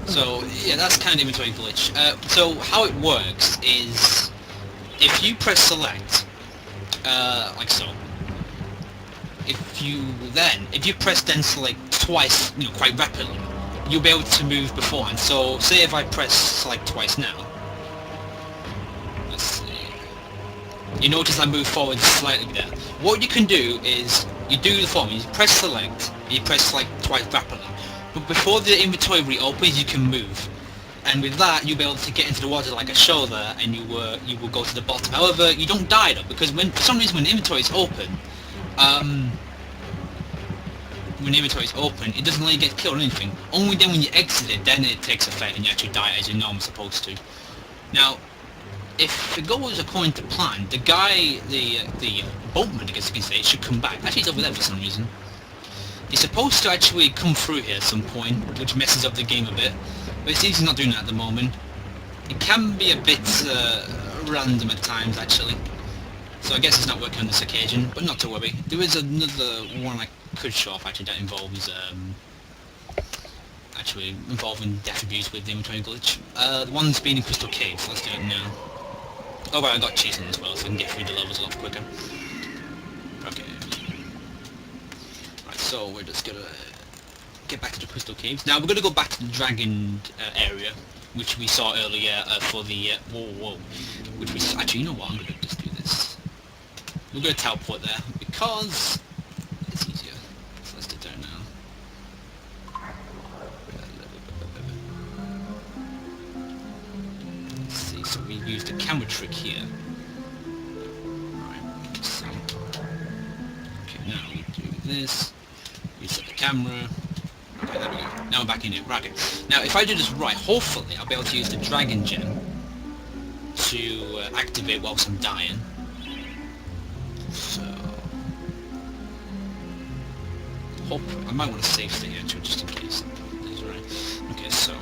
So, yeah, that's kind of inventory glitch. So, how it works is, if you press select, like so, if you press then select twice, quite rapidly, you'll be able to move beforehand. So, say if I press select twice now, let's see, you notice I move forward slightly there. What you can do is, you do the following, you press select, you press select twice rapidly. But before the inventory reopens, you can move, and with that you'll be able to get into the water like I showed there, and you will go to the bottom. However, you don't die though, because for some reason when the inventory is open, it doesn't let you get killed or anything. Only then when you exit it, then it takes effect and you actually die as you're normally supposed to. Now, if it goes according to plan, the guy, the boatman, I guess you can say, should come back. Actually, he's over there for some reason. He's supposed to actually come through here at some point, which messes up the game a bit, but it seems he's not doing that at the moment. It can be a bit random at times, actually, so I guess it's not working on this occasion, but not to worry. There is another one I could show off, actually, that involves involving death abuse with the inventory glitch. The one's being in Crystal Cave, so let's do it now. Oh right, I got chasing as well, so I can get through the levels a lot quicker. Okay. So we're just gonna get back to the Crystal Caves. Now we're gonna go back to the Dragon area, which we saw earlier for the which we actually, you know what? I'm gonna just do this. We're gonna teleport there because it's easier. So let's do that now. Let's see. So we use the camera trick here. Right. So okay, now we do this. Set the camera. Okay, there we go. Now we're back in it. Right, okay. Now, if I do this right, hopefully I'll be able to use the Dragon Gem to activate whilst I'm dying. So, hopefully, I might want to save state here too, just in case. That's right. Okay, so.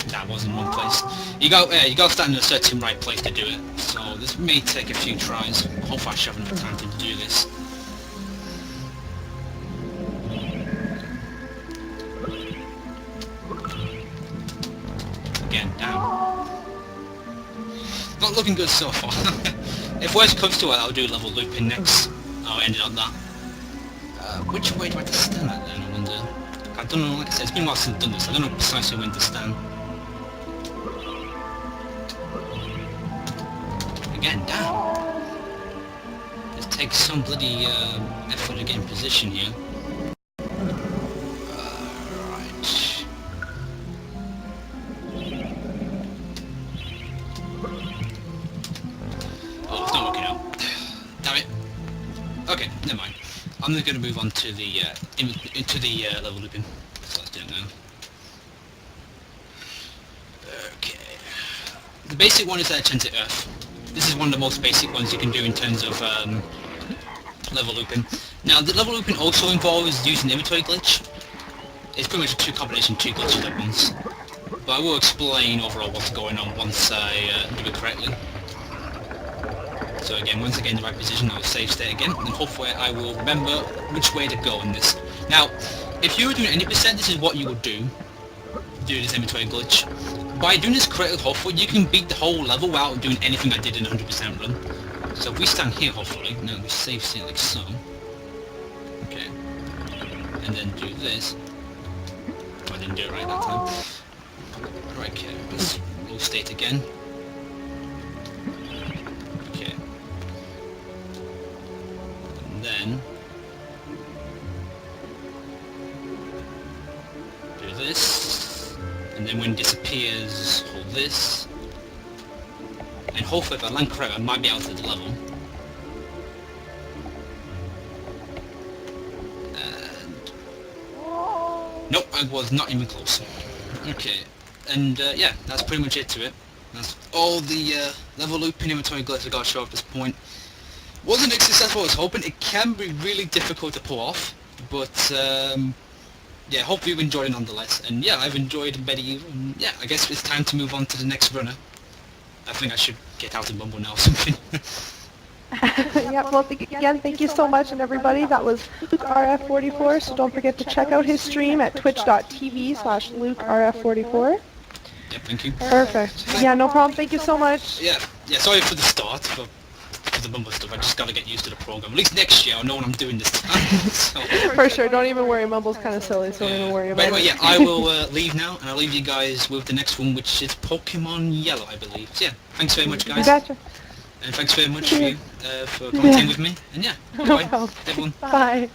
That was in one place. You got to stand in a certain right place to do it. So this may take a few tries. Hopefully I should have enough time to do this. Again, down. Not looking good so far. If worst comes to it, I'll do level looping next. I'll end it on that. Which way do I have to stand at then, I wonder? I don't know, like I said, it's been a while since I've done this. I don't know precisely when to stand. Again, down. It takes some bloody effort to get in position here. Right. Oh, it's not working out. Damn it. Okay, never mind. I'm just going to move on to the into the level looping. So let's do it now. Okay. The basic one is Enchanted Earth. This is one of the most basic ones you can do in terms of level looping. Now, the level looping also involves using the inventory glitch. It's pretty much a combination of two glitches at once. But I will explain overall what's going on once I do it correctly. So again, once I get in the right position, I'll save state again, and hopefully I will remember which way to go in this. Now, if you were doing 80%, this is what you would do this inventory glitch. By doing this correctly, hopefully, you can beat the whole level without doing anything I did in 100% run. So if we stand here, hopefully, now we save state like so. Okay. And then do this. Oh, I didn't do it right that time. Right, okay, let's roll state again. Okay. And then do this. And then when it disappears, hold this. and hopefully if I land correct I might be out of the level. And... nope, I was not even close. Okay, and yeah, that's pretty much it to it. That's all the level looping inventory glitches I got to show at this point. Wasn't as successful as I was hoping. It can be really difficult to pull off, but yeah, hopefully you enjoyed it nonetheless. And yeah, I've enjoyed MediEvil, and yeah, I guess it's time to move on to the next runner. I think I should get out of Bumble now or something. Yeah, well, again, thank you so much, and everybody, that was LukeRF44, so don't forget to check out his stream at twitch.tv/LukeRF44. Yeah, thank you. Perfect. Yeah, no problem. Thank you so much. Yeah, sorry for the start, for the Bumble stuff. I just gotta get used to the program. At least next year I'll know what I'm doing this time. So. For sure, don't even worry. Mumble's kind of silly, so don't even worry But about anyway, it. yeah, I will leave now, and I'll leave you guys with the next one, which is Pokemon Yellow, I believe. So, yeah, thanks very much, guys. Gotcha. And thanks very much for you for commenting with me. And yeah, No bye, problem. everyone. Bye.